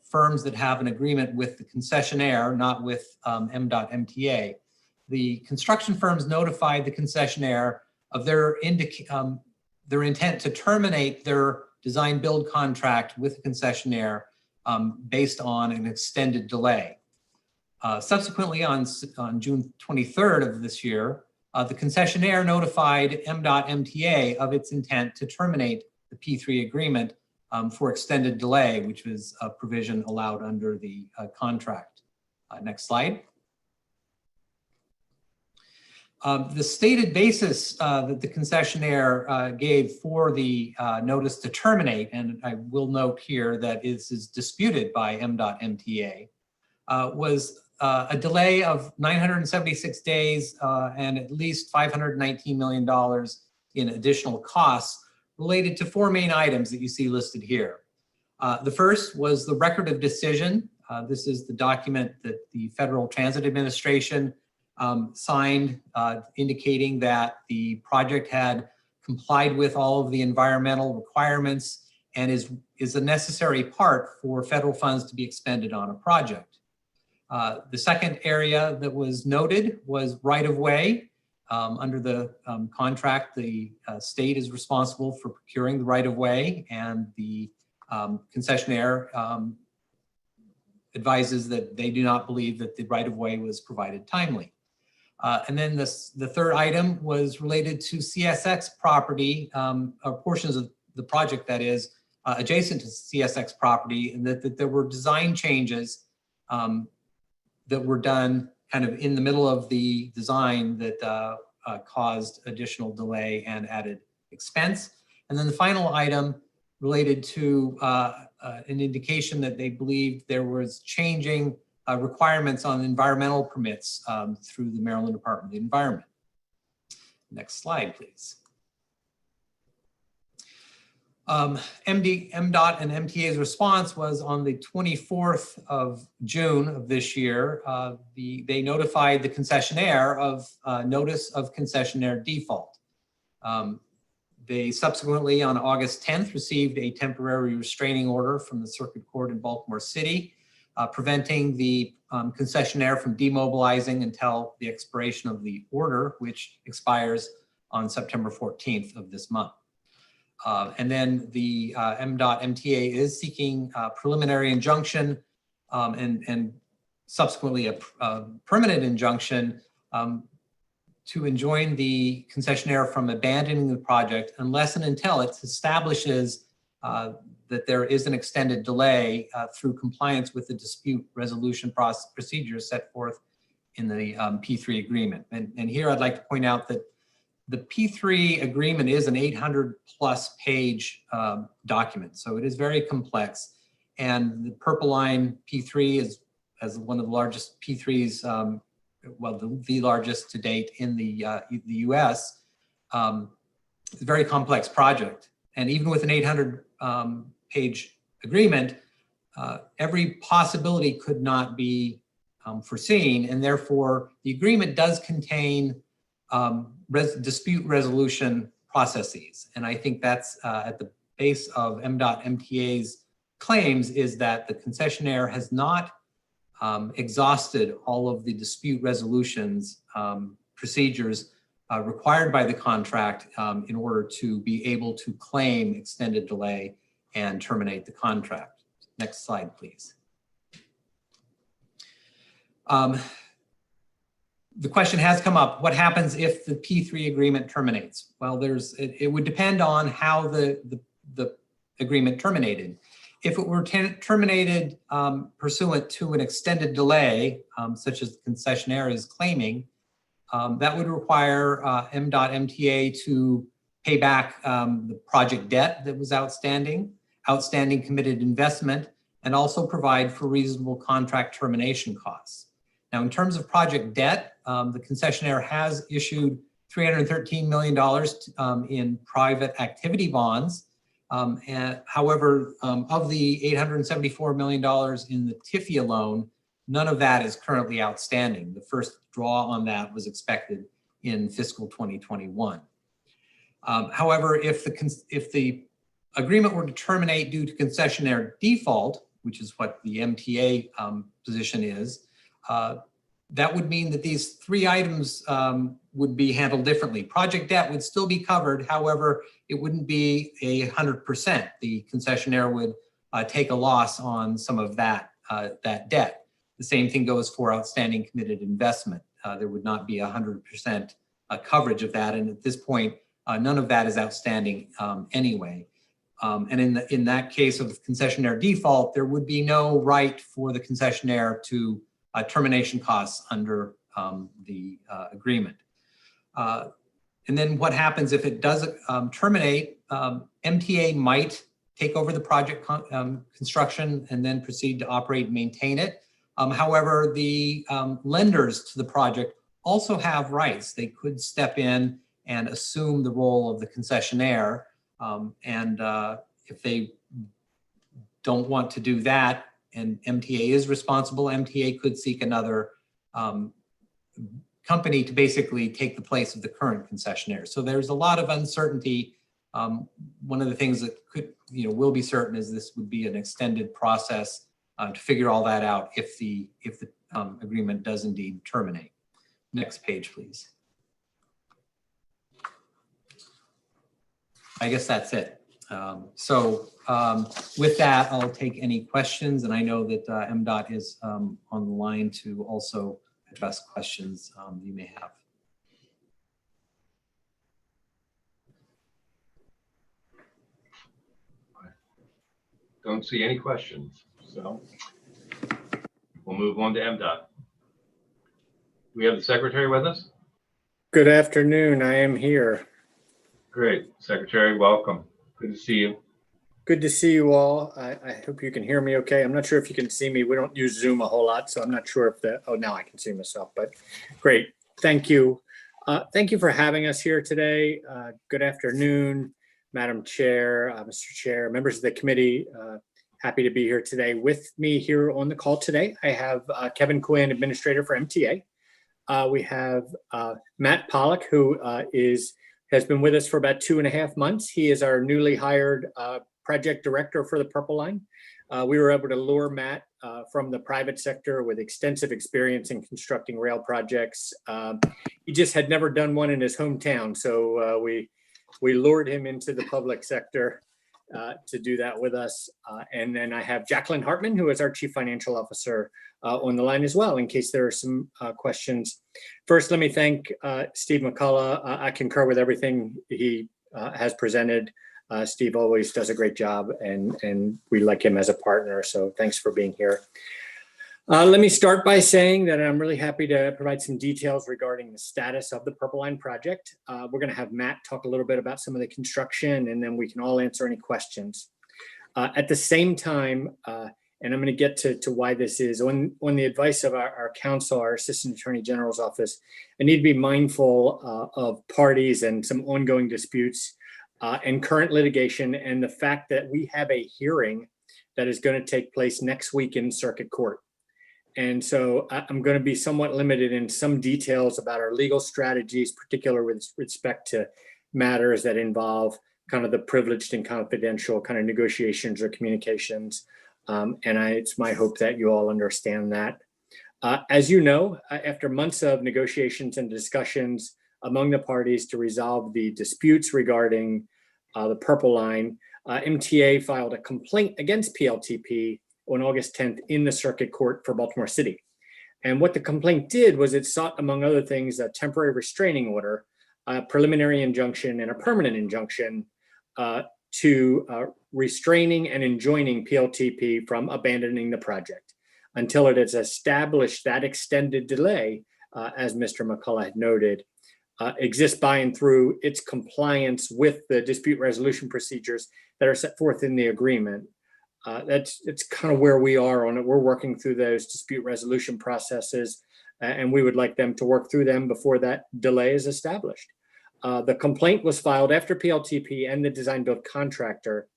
firms that have an agreement with the concessionaire, not with Mdot MTA. The construction firms notified the concessionaire of their intent to terminate their design build contract with the concessionaire based on an extended delay. Subsequently, on June 23rd of this year, the concessionaire notified Mdot MTA of its intent to terminate the P3 agreement for extended delay, which was a provision allowed under the contract. Next slide. The stated basis that the concessionaire gave for the notice to terminate, and I will note here that this is disputed by Mdot MTA, was a delay of 976 days and at least $519 million in additional costs related to 4 main items that you see listed here. The first was the record of decision. This is the document that the Federal Transit Administration signed, indicating that the project had complied with all of the environmental requirements and is a necessary part for federal funds to be expended on a project. The second area that was noted was right-of-way. Under the contract, the state is responsible for procuring the right-of-way, and the concessionaire advises that they do not believe that the right-of-way was provided timely. And then the third item was related to CSX property, or portions of the project that is adjacent to CSX property, and that there were design changes that were done kind of in the middle of the design that caused additional delay and added expense. And then the final item related to an indication that they believed there was changing requirements on environmental permits through the Maryland Department of the Environment. Next slide, please. Mdot and MTA's response was on the 24th of June of this year. They notified the concessionaire of notice of concessionaire default. They subsequently, on August 10th, received a temporary restraining order from the Circuit Court in Baltimore City, preventing the concessionaire from demobilizing until the expiration of the order, which expires on September 14th of this month. And then the Mdot MTA is seeking a preliminary injunction and subsequently a permanent injunction to enjoin the concessionaire from abandoning the project unless and until it establishes that there is an extended delay through compliance with the dispute resolution procedures set forth in the P3 agreement. And here I'd like to point out that the P3 agreement is an 800+ page document, so it is very complex. And the Purple Line P3 is, as one of the largest P3s, well, the largest to date in the U.S. It's a very complex project. And even with an 800 page agreement, every possibility could not be foreseen. And therefore, the agreement does contain dispute resolution processes. And I think that's at the base of Mdot MTA's claims, is that the concessionaire has not exhausted all of the dispute resolutions procedures required by the contract in order to be able to claim extended delay and terminate the contract. Next slide, please. The question has come up, what happens if the P3 agreement terminates? Well, it would depend on how the agreement terminated. If it were terminated pursuant to an extended delay, such as the concessionaire is claiming, that would require Mdot MTA to pay back the project debt that was outstanding committed investment, and also provide for reasonable contract termination costs. Now, in terms of project debt, the concessionaire has issued $313 million in private activity bonds. However, of the $874 million in the TIFIA loan, none of that is currently outstanding. The first draw on that was expected in fiscal 2021. However, if the agreement were to terminate due to concessionaire default, which is what the MTA position is, that would mean that these three items would be handled differently. Project debt would still be covered. However, it wouldn't be 100%. The concessionaire would take a loss on some of that debt. The same thing goes for outstanding committed investment. There would not be 100% coverage of that. And at this point, none of that is outstanding anyway. And in that case of concessionaire default, there would be no right for the concessionaire to termination costs under the agreement. And then what happens if it does terminate? MTA might take over the project construction and then proceed to operate and maintain it. However, the lenders to the project also have rights. They could step in and assume the role of the concessionaire. And if they don't want to do that, and MTA is responsible, MTA could seek another company to basically take the place of the current concessionaire. So there's a lot of uncertainty. One of the things that will be certain is this would be an extended process to figure all that out if the agreement does indeed terminate. Next page, please. I guess that's it. With that, I'll take any questions, and I know that Mdot is on the line to also address questions you may have. Don't see any questions, so we'll move on to Mdot. We have the secretary with us? Good afternoon. I am here. Great. Secretary, welcome. Good to see you. Good to see you all. I hope you can hear me okay. I'm not sure if you can see me. We don't use Zoom a whole lot, so I'm not sure if oh, now I can see myself, but great. Thank you. Thank you for having us here today. Good afternoon, Madam Chair, Mr. Chair, members of the committee. Happy to be here today. With me here on the call today, I have Kevin Quinn, Administrator for MTA. We have Matt Pollock, who has been with us for about 2.5 months. He is our newly hired project director for the Purple Line. We were able to lure Matt from the private sector with extensive experience in constructing rail projects. He just had never done one in his hometown, so we lured him into the public sector to do that with us. And then I have Jacqueline Hartman, who is our Chief Financial Officer, on the line as well, in case there are some questions. First, let me thank Steve McCullough. I concur with everything he has presented. Steve always does a great job, and we like him as a partner. So thanks for being here. Let me start by saying that I'm really happy to provide some details regarding the status of the Purple Line project. We're going to have Matt talk a little bit about some of the construction, and then we can all answer any questions. At the same time, and I'm going to get to why this is, on the advice of our counsel, our Assistant Attorney General's office, I need to be mindful of parties and some ongoing disputes and current litigation, and the fact that we have a hearing that is going to take place next week in circuit court. And so I'm going to be somewhat limited in some details about our legal strategies, particularly with respect to matters that involve kind of the privileged and confidential kind of negotiations or communications. It's my hope that you all understand that. As you know, after months of negotiations and discussions among the parties to resolve the disputes regarding the Purple Line, MTA filed a complaint against PLTP on August 10th in the circuit court for Baltimore City. And what the complaint did was it sought, among other things, a temporary restraining order, a preliminary injunction, and a permanent injunction to restraining and enjoining PLTP from abandoning the project until it has established that extended delay, as Mr. McCullough had noted, exists by and through its compliance with the dispute resolution procedures that are set forth in the agreement. It's kind of where we are on it. We're working through those dispute resolution processes, and we would like them to work through them before that delay is established. The complaint was filed after PLTP and the design build contractor,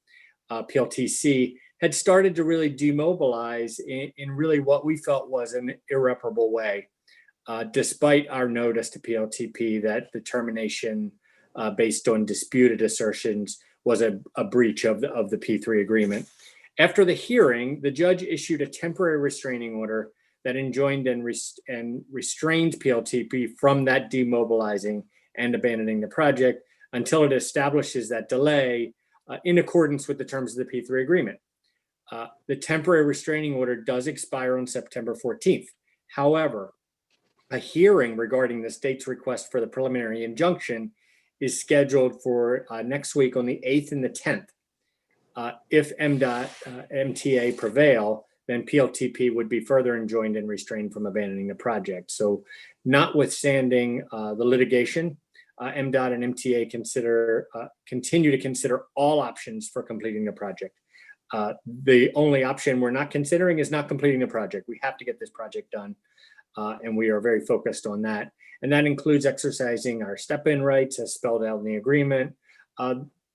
PLTC, had started to really demobilize in really what we felt was an irreparable way, despite our notice to PLTP that the termination based on disputed assertions was a breach of the P3 agreement. After the hearing, the judge issued a temporary restraining order that enjoined and restrained PLTP from that demobilizing and abandoning the project until it establishes that delay in accordance with the terms of the P3 agreement. The temporary restraining order does expire on September 14th. However, a hearing regarding the state's request for the preliminary injunction is scheduled for next week on the 8th and the 10th. If Mdot, MTA prevail, then PLTP would be further enjoined and restrained from abandoning the project. So notwithstanding the litigation, Mdot and MTA continue to consider all options for completing the project. The only option we're not considering is not completing the project. We have to get this project done, and we are very focused on that. And that includes exercising our step-in rights as spelled out in the agreement.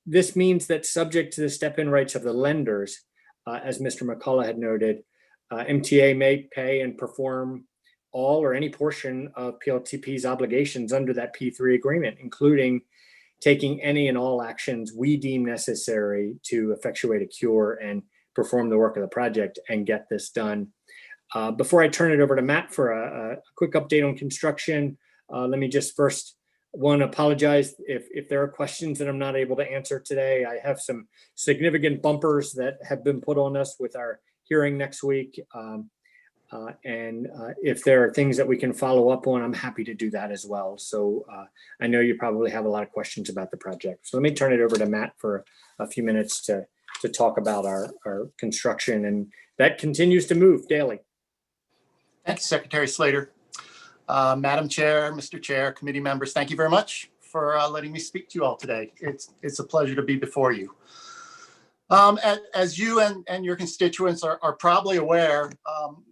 This means that subject to the step-in rights of the lenders, as Mr. McCullough had noted, MTA may pay and perform all or any portion of PLTP's obligations under that P3 agreement, including taking any and all actions we deem necessary to effectuate a cure and perform the work of the project and get this done. Before I turn it over to Matt for a quick update on construction, let me just first apologize if there are questions that I'm not able to answer today. I have some significant bumpers that have been put on us with our hearing next week. If there are things that we can follow up on, I'm happy to do that as well. So I know you probably have a lot of questions about the project. So let me turn it over to Matt for a few minutes to talk about our construction, and that continues to move daily. Thanks, Secretary Slater. Madam Chair, Mr. Chair, committee members, thank you very much for letting me speak to you all today. It's a pleasure to be before you. As you and your constituents are probably aware,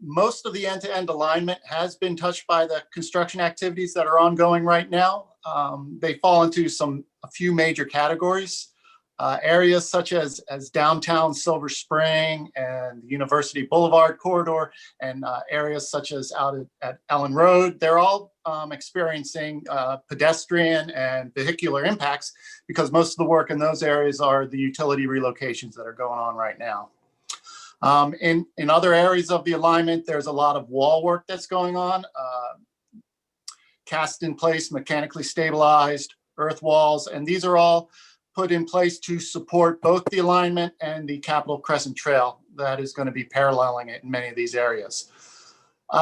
most of the end-to-end alignment has been touched by the construction activities that are ongoing right now. They fall into a few major categories. Areas such as downtown Silver Spring and the University Boulevard corridor, and areas such as out at Ellen Road, they're all experiencing pedestrian and vehicular impacts because most of the work in those areas are the utility relocations that are going on right now. In other areas of the alignment, there's a lot of wall work that's going on. Cast in place, mechanically stabilized earth walls, and these are all put in place to support both the alignment and the Capitol Crescent Trail that is going to be paralleling it in many of these areas.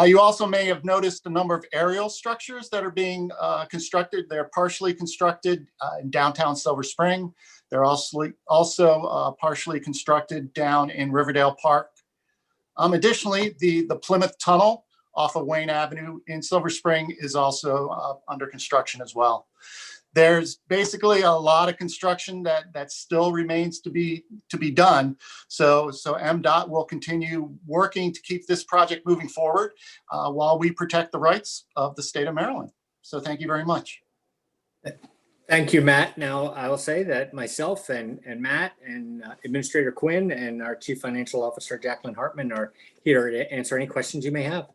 You also may have noticed a number of aerial structures that are being constructed. They're partially constructed in downtown Silver Spring. They're also partially constructed down in Riverdale Park. Additionally, the Plymouth Tunnel off of Wayne Avenue in Silver Spring is also under construction as well. There's basically a lot of construction that still remains to be done. So Mdot will continue working to keep this project moving forward while we protect the rights of the state of Maryland. So thank you very much. Thank you, Matt. Now, I will say that myself and Matt and Administrator Quinn and our Chief Financial Officer, Jacqueline Hartman, are here to answer any questions you may have.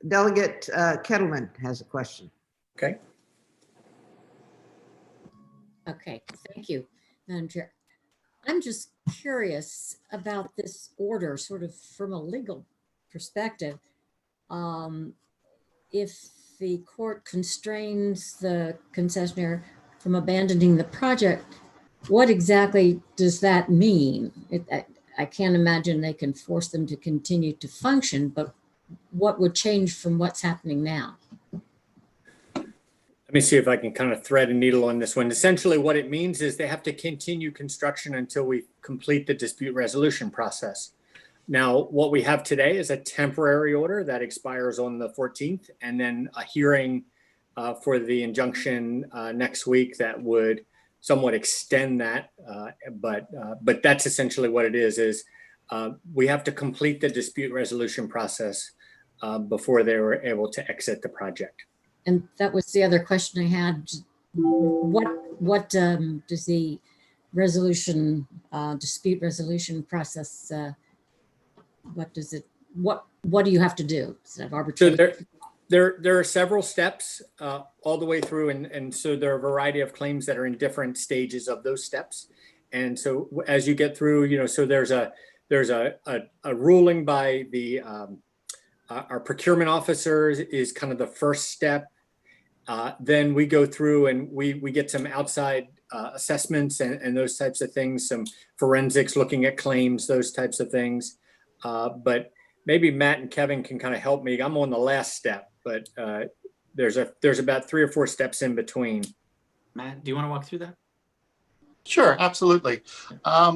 Delegate Kettleman has a question. Okay. Okay, thank you, Madam Chair. I'm just curious about this order, sort of from a legal perspective. If the court constrains the concessionaire from abandoning the project, what exactly does that mean? I can't imagine they can force them to continue to function, but what would change from what's happening now? Let me see if I can kind of thread a needle on this one. Essentially, what it means is they have to continue construction until we complete the dispute resolution process. Now, what we have today is a temporary order that expires on the 14th, and then a hearing for the injunction next week that would somewhat extend that. But that's essentially what it is we have to complete the dispute resolution process before they were able to exit the project. And that was the other question I had. What does the resolution, dispute resolution process, what do you have to do? Is that arbitration? So there are several steps all the way through, and so there are a variety of claims that are in different stages of those steps. And so as you get through, so there's a ruling by the our procurement officers is kind of the first step. Then we go through and we get some outside assessments and those types of things, some forensics looking at claims, those types of things. But maybe Matt and Kevin can kind of help me. I'm on the last step, but there's about 3 or 4 steps in between. Matt, do you want to walk through that? Sure, absolutely.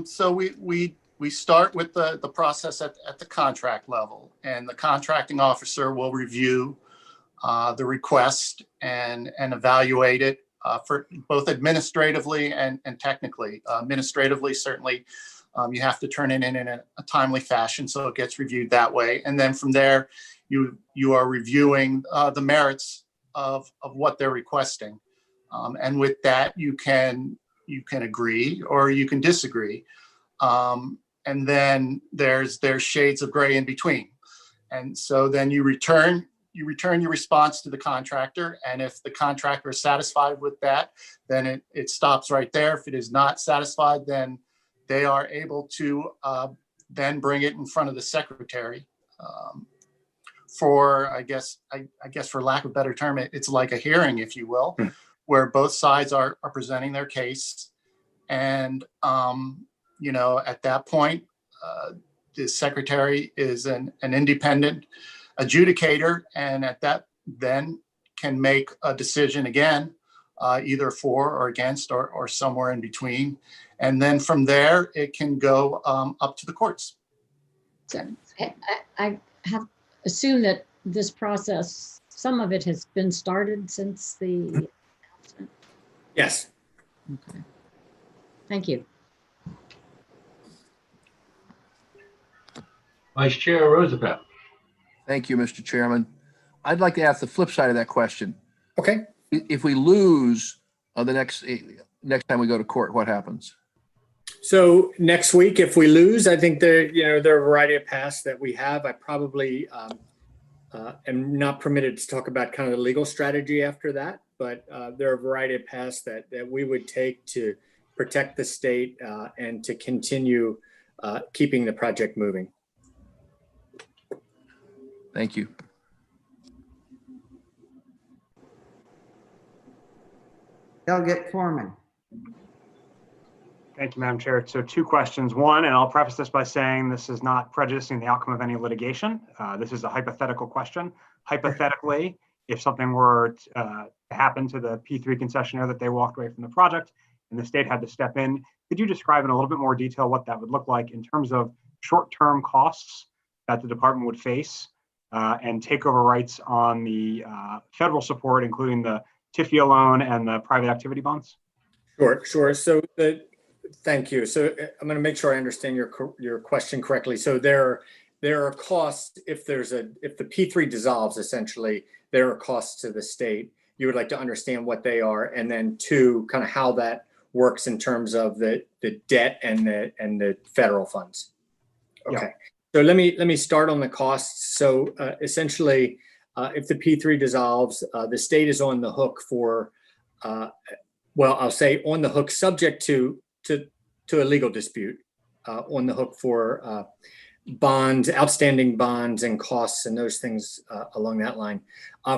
So we start with the process at the contract level, and the contracting officer will review the request and evaluate it for both administratively and technically. Administratively, certainly, you have to turn it in a timely fashion, so it gets reviewed that way. And then from there, you are reviewing the merits of what they're requesting. And with that, you can agree or you can disagree. And then there's shades of gray in between. And so then you return your response to the contractor. And if the contractor is satisfied with that, then it stops right there. If it is not satisfied, then they are able to then bring it in front of the secretary for, I guess for lack of a better term, it's like a hearing, if you will, where both sides are presenting their case. And, at that point, the secretary is an independent adjudicator, and at that then can make a decision again, either for or against or somewhere in between. And then from there, it can go up to the courts. So I have assumed that this process, some of it has been started since the announcement. Yes. Okay. Thank you. Vice Chair Roosevelt. Thank you, Mr. Chairman. I'd like to ask the flip side of that question. Okay. If we lose the next time we go to court, what happens? So next week, if we lose, I think there are a variety of paths that we have. I probably am not permitted to talk about kind of the legal strategy after that, but there are a variety of paths that we would take to protect the state and to continue keeping the project moving. Thank you. Delegate Corman. Thank you, Madam Chair. So 2 questions. One, and I'll preface this by saying this is not prejudicing the outcome of any litigation. This is a hypothetical question. Hypothetically, if something were to happen to the P3 concessionaire that they walked away from the project and the state had to step in, could you describe in a little bit more detail what that would look like in terms of short-term costs that the department would face and takeover rights on the federal support, including the TIFIA loan and the private activity bonds? Sure. So thank you. So I'm going to make sure I understand your question correctly. So there are costs if the P3 dissolves, essentially, there are costs to the state. You would like to understand what they are, and then 2, kind of how that works in terms of the debt and the federal funds. Okay. Yeah. So let me start on the costs. So essentially, if the P3 dissolves, the state is on the hook for, I'll say on the hook subject to a legal dispute, on the hook for bonds, outstanding bonds and costs and those things along that line.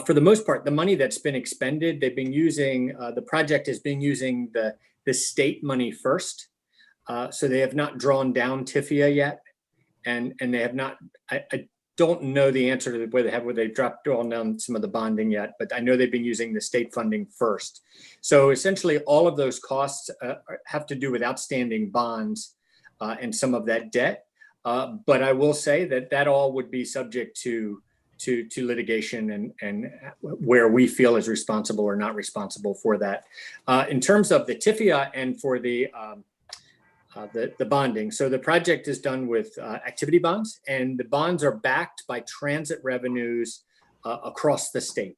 For the most part, the money that's been expended, they've been using, the project has been using the state money first. So they have not drawn down TIFIA yet. And they have not, I don't know the answer to whether they've drawn down some of the bonding yet, but I know they've been using the state funding first. So essentially all of those costs have to do with outstanding bonds and some of that debt. But I will say that all would be subject to litigation and where we feel is responsible or not responsible for that. In terms of the TIFIA and for the bonding. So the project is done with activity bonds, and the bonds are backed by transit revenues across the state.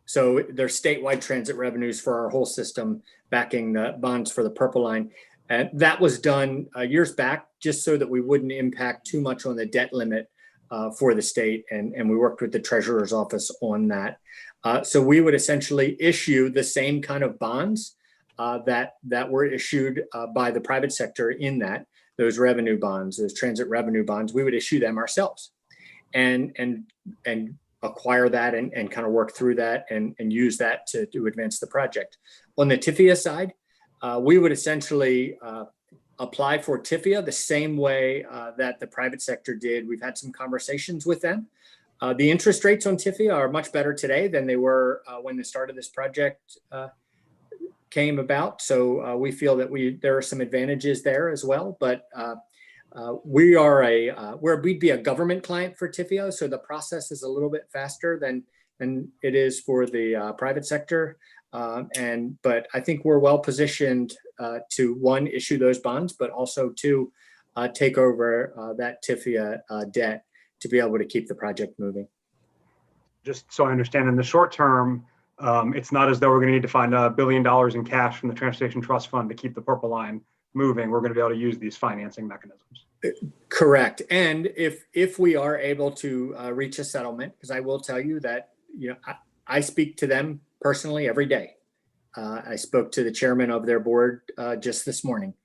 So there's statewide transit revenues for our whole system backing the bonds for the Purple Line. And that was done years back just so that we wouldn't impact too much on the debt limit for the state. And we worked with the Treasurer's Office on that. So we would essentially issue the same kind of bonds that were issued by the private sector in those revenue bonds, those transit revenue bonds. We would issue them ourselves and acquire that and kind of work through that and use that to advance the project. On the TIFIA side, we would essentially apply for TIFIA the same way that the private sector did. We've had some conversations with them. The interest rates on TIFIA are much better today than they were when the start of this project came about. So we feel that there are some advantages there as well, but we'd be a government client for TIFIA. So the process is a little bit faster than it is for the private sector. But I think we're well positioned to, 1, issue those bonds, but also 2, take over that TIFIA debt to be able to keep the project moving. Just so I understand, in the short term, it's not as though we're going to need to find $1 billion in cash from the Transportation Trust Fund to keep the Purple Line moving. We're going to be able to use these financing mechanisms. Correct. And if we are able to reach a settlement, because I will tell you that I speak to them personally every day. I spoke to the chairman of their board just this morning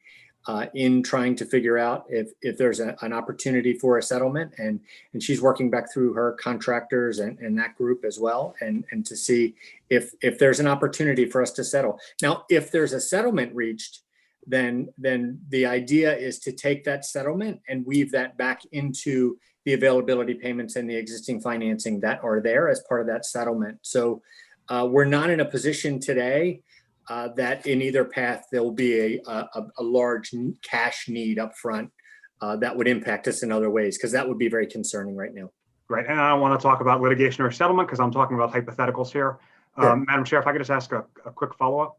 in trying to figure out if there's an opportunity for a settlement, and she's working back through her contractors and that group as well, and to see if there's an opportunity for us to settle. Now, if there's a settlement reached, then the idea is to take that settlement and weave that back into the availability payments and the existing financing that are there as part of that settlement. So we're not in a position today that in either path there will be a large cash need up front that would impact us in other ways, because that would be very concerning right now. Right, and I don't want to talk about litigation or settlement because I'm talking about hypotheticals here. Sure. Madam Chair, if I could just ask a quick follow-up.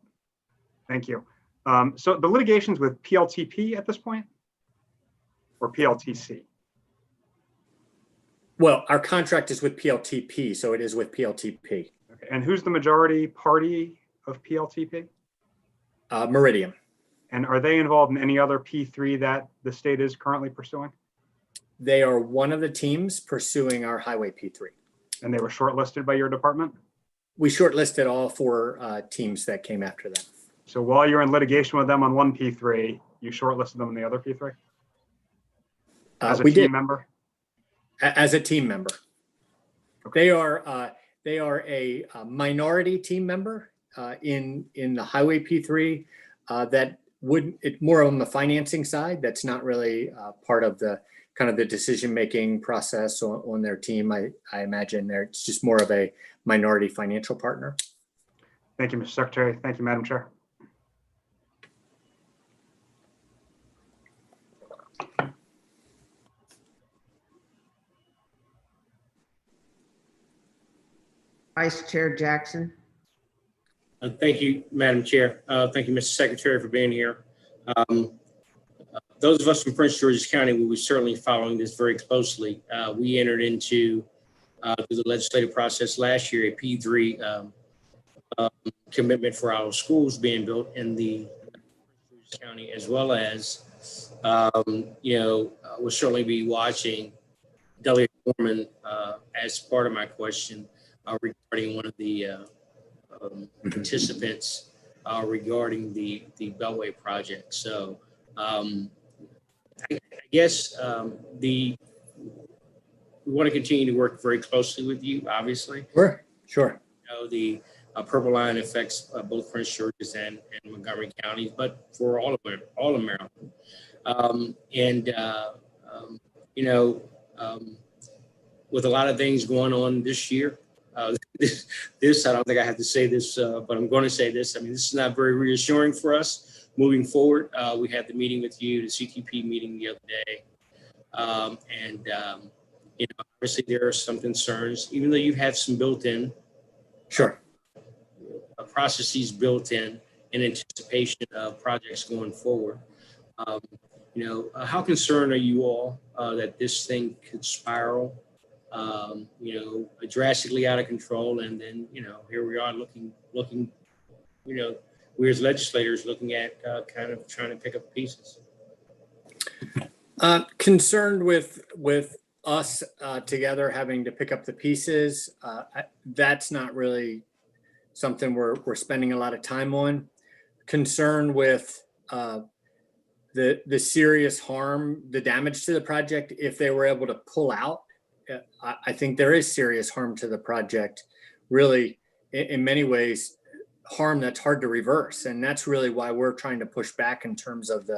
Thank you. So the litigation's with PLTP at this point, or PLTC? Well, our contract is with PLTP, so it is with PLTP. Okay. And who's the majority party of PLTP? Meridian. And are they involved in any other P3 that the state is currently pursuing? They are one of the teams pursuing our Highway P3. And they were shortlisted by your department? We shortlisted all 4 teams that came after that. So while you're in litigation with them on one P3, you shortlisted them on the other P3? As a We team did. member? As a team member. They are a minority team member in the highway P3 that wouldn't, it's more on the financing side. That's not really part of the kind of the decision-making process on their team. I imagine it's just more of a minority financial partner. Thank you, Mr. Secretary. Thank you, Madam Chair. Vice Chair Jackson. Thank you, Madam Chair. Thank you, Mr. Secretary, for being here. Those of us from Prince George's County will be certainly following this very closely. We entered into through the legislative process last year a P3 commitment for our schools being built in the county, as well as we'll certainly be watching Delegate Quarterman as part of my question regarding one of the participants regarding the Beltway project. So I guess we want to continue to work very closely with you, obviously. Sure. The Purple Line affects both Prince George's and Montgomery counties, but for all of Maryland. With a lot of things going on this year, this I don't think I have to say this, but I'm going to say this. I mean, this is not very reassuring for us moving forward. We had the meeting with you, the CTP meeting the other day, obviously there are some concerns, even though you have some built-in, processes built in anticipation of projects going forward. How concerned are you all that this thing could spiral? Drastically out of control, and then here we are looking, we as legislators looking at kind of trying to pick up pieces. Concerned with us together having to pick up the pieces. That's not really something we're spending a lot of time on. Concerned with the serious harm, the damage to the project if they were able to pull out. I think there is serious harm to the project, really, in many ways, harm that's hard to reverse. And that's really why we're trying to push back in terms of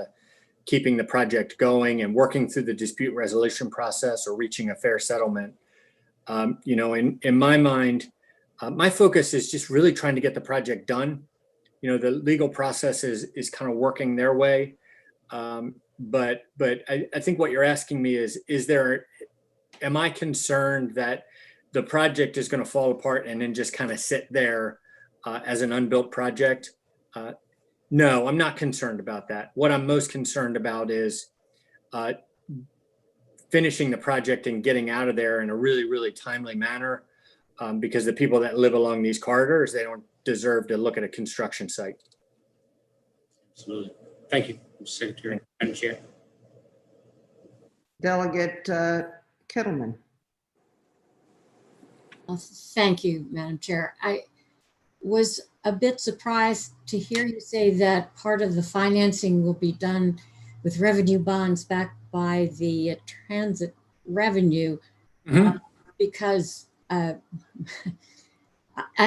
keeping the project going and working through the dispute resolution process or reaching a fair settlement. In my mind, my focus is just really trying to get the project done. The legal process is kind of working their way. But I think what you're asking me is am I concerned that the project is going to fall apart and then just kind of sit there as an unbuilt project? No, I'm not concerned about that. What I'm most concerned about is finishing the project and getting out of there in a really, really timely manner, because the people that live along these corridors, they don't deserve to look at a construction site. Absolutely. Thank you, Mr. Secretary. Madam Chair. Delegate Kittleman. Well, thank you, Madam Chair. I was a bit surprised to hear you say that part of the financing will be done with revenue bonds backed by the transit revenue, because I'm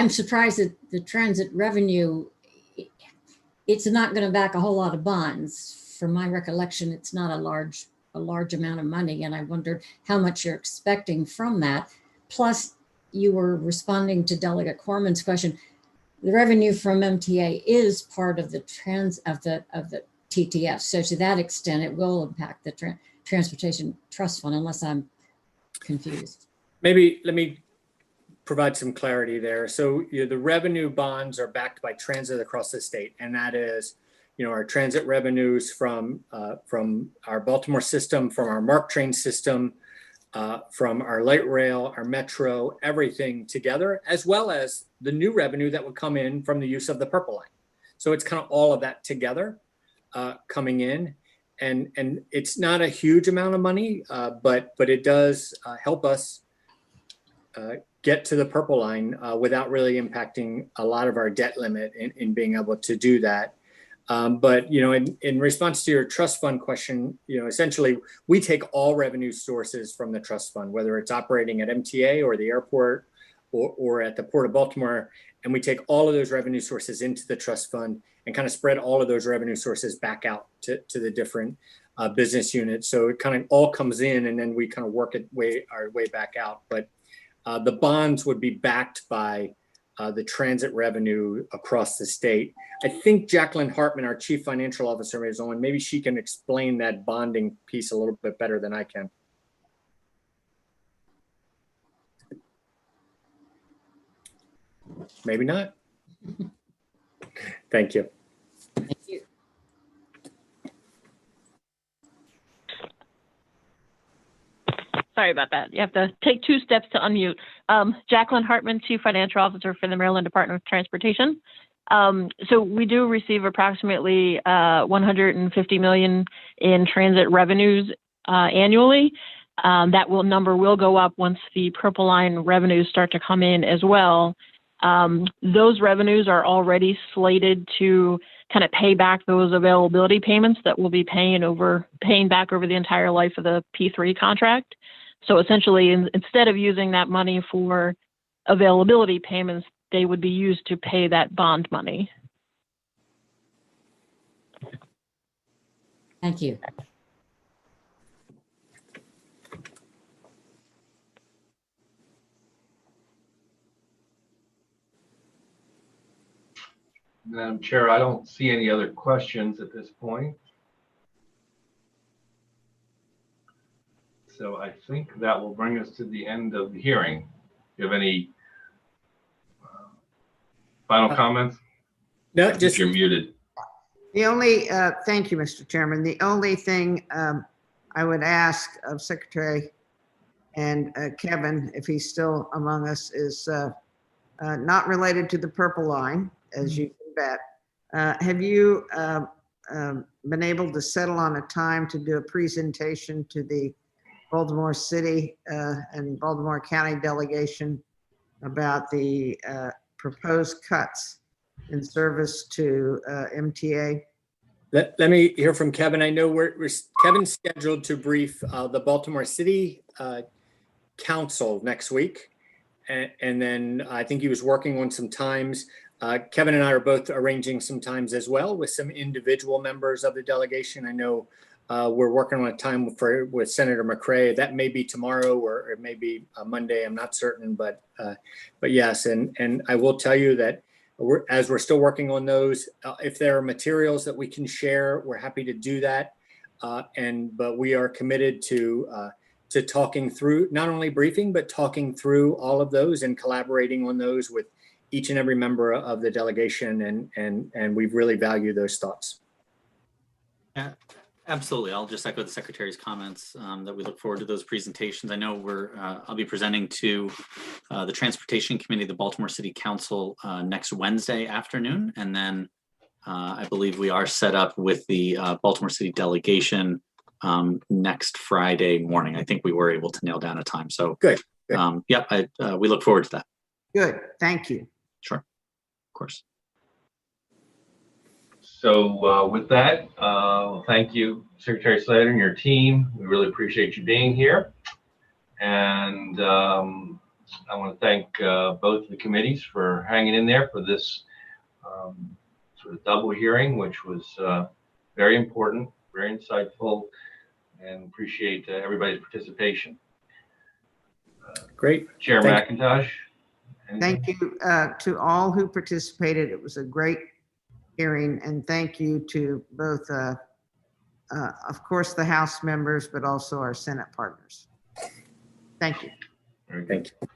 surprised that the transit revenue, it's not going to back a whole lot of bonds. From my recollection, it's not a large amount of money, and I wondered how much you're expecting from that. Plus, you were responding to Delegate Corman's question. The revenue from MTA is part of the TTF, so to that extent, it will impact the Transportation Trust Fund, unless I'm confused. Maybe let me provide some clarity there. So the revenue bonds are backed by transit across the state, and that is, our transit revenues from our Baltimore system, from our MARC train system, from our light rail, our metro, everything together, as well as the new revenue that would come in from the use of the Purple Line. So it's kind of all of that together coming in, and it's not a huge amount of money, but it does help us get to the purple line without really impacting a lot of our debt limit in being able to do that. But, you know, in response to your trust fund question, you know, essentially we take all revenue sources from the trust fund, whether it's operating at MTA or the airport or at the Port of Baltimore, and we take all of those revenue sources into the trust fund and kind of spread all of those revenue sources back out to the different business units. So it kind of all comes in and then we kind of work our way back out. But the bonds would be backed by the transit revenue across the state. I think Jacqueline Hartman, our Chief Financial Officer, is on. Maybe she can explain that bonding piece a little bit better than I can. Maybe not. Thank you. Thank you. Sorry about that. You have to take 2 steps to unmute. Jacqueline Hartman, Chief Financial Officer for the Maryland Department of Transportation. So we do receive approximately $150 million in transit revenues annually. That number will go up once the Purple Line revenues start to come in as well. Those revenues are already slated to kind of pay back those availability payments that we'll be paying back over the entire life of the P3 contract. So essentially, instead of using that money for availability payments, they would be used to pay that bond money. Thank you. Madam Chair, I don't see any other questions at this point. So I think that will bring us to the end of the hearing. Do you have any final comments? No, just you're muted. The only, thank you, Mr. Chairman. The only thing I would ask of Secretary and Kevin, if he's still among us, is not related to the Purple Line, as you can bet. Have you been able to settle on a time to do a presentation to the Baltimore City and Baltimore County delegation about the proposed cuts in service to MTA? Let me hear from Kevin. I know Kevin's scheduled to brief the Baltimore City Council next week. And then I think he was working on some times. Kevin and I are both arranging some times as well with some individual members of the delegation. I know we're working on a time with Senator McCray. That may be tomorrow or it may be Monday. I'm not certain, but yes. And I will tell you that as we're still working on those, if there are materials that we can share, we're happy to do that. But we are committed to talking through, not only briefing, but talking through all of those and collaborating on those with each and every member of the delegation. And we really value those thoughts. Yeah, absolutely. I'll just echo the Secretary's comments that we look forward to those presentations. I know I'll be presenting to the Transportation Committee, the Baltimore City Council next Wednesday afternoon. And then I believe we are set up with the Baltimore City delegation next Friday morning. I think we were able to nail down a time. So good. Yeah, we look forward to that. Good. Thank you. Sure. Of course. So with that, thank you, Secretary Slater and your team. We really appreciate you being here. And I want to thank both of the committees for hanging in there for this sort of double hearing, which was very important, very insightful, and appreciate everybody's participation. Great. Chair McIntosh. Thank you to all who participated. It was a great hearing, and thank you to both, of course, the House members, but also our Senate partners. Thank you. Thank you.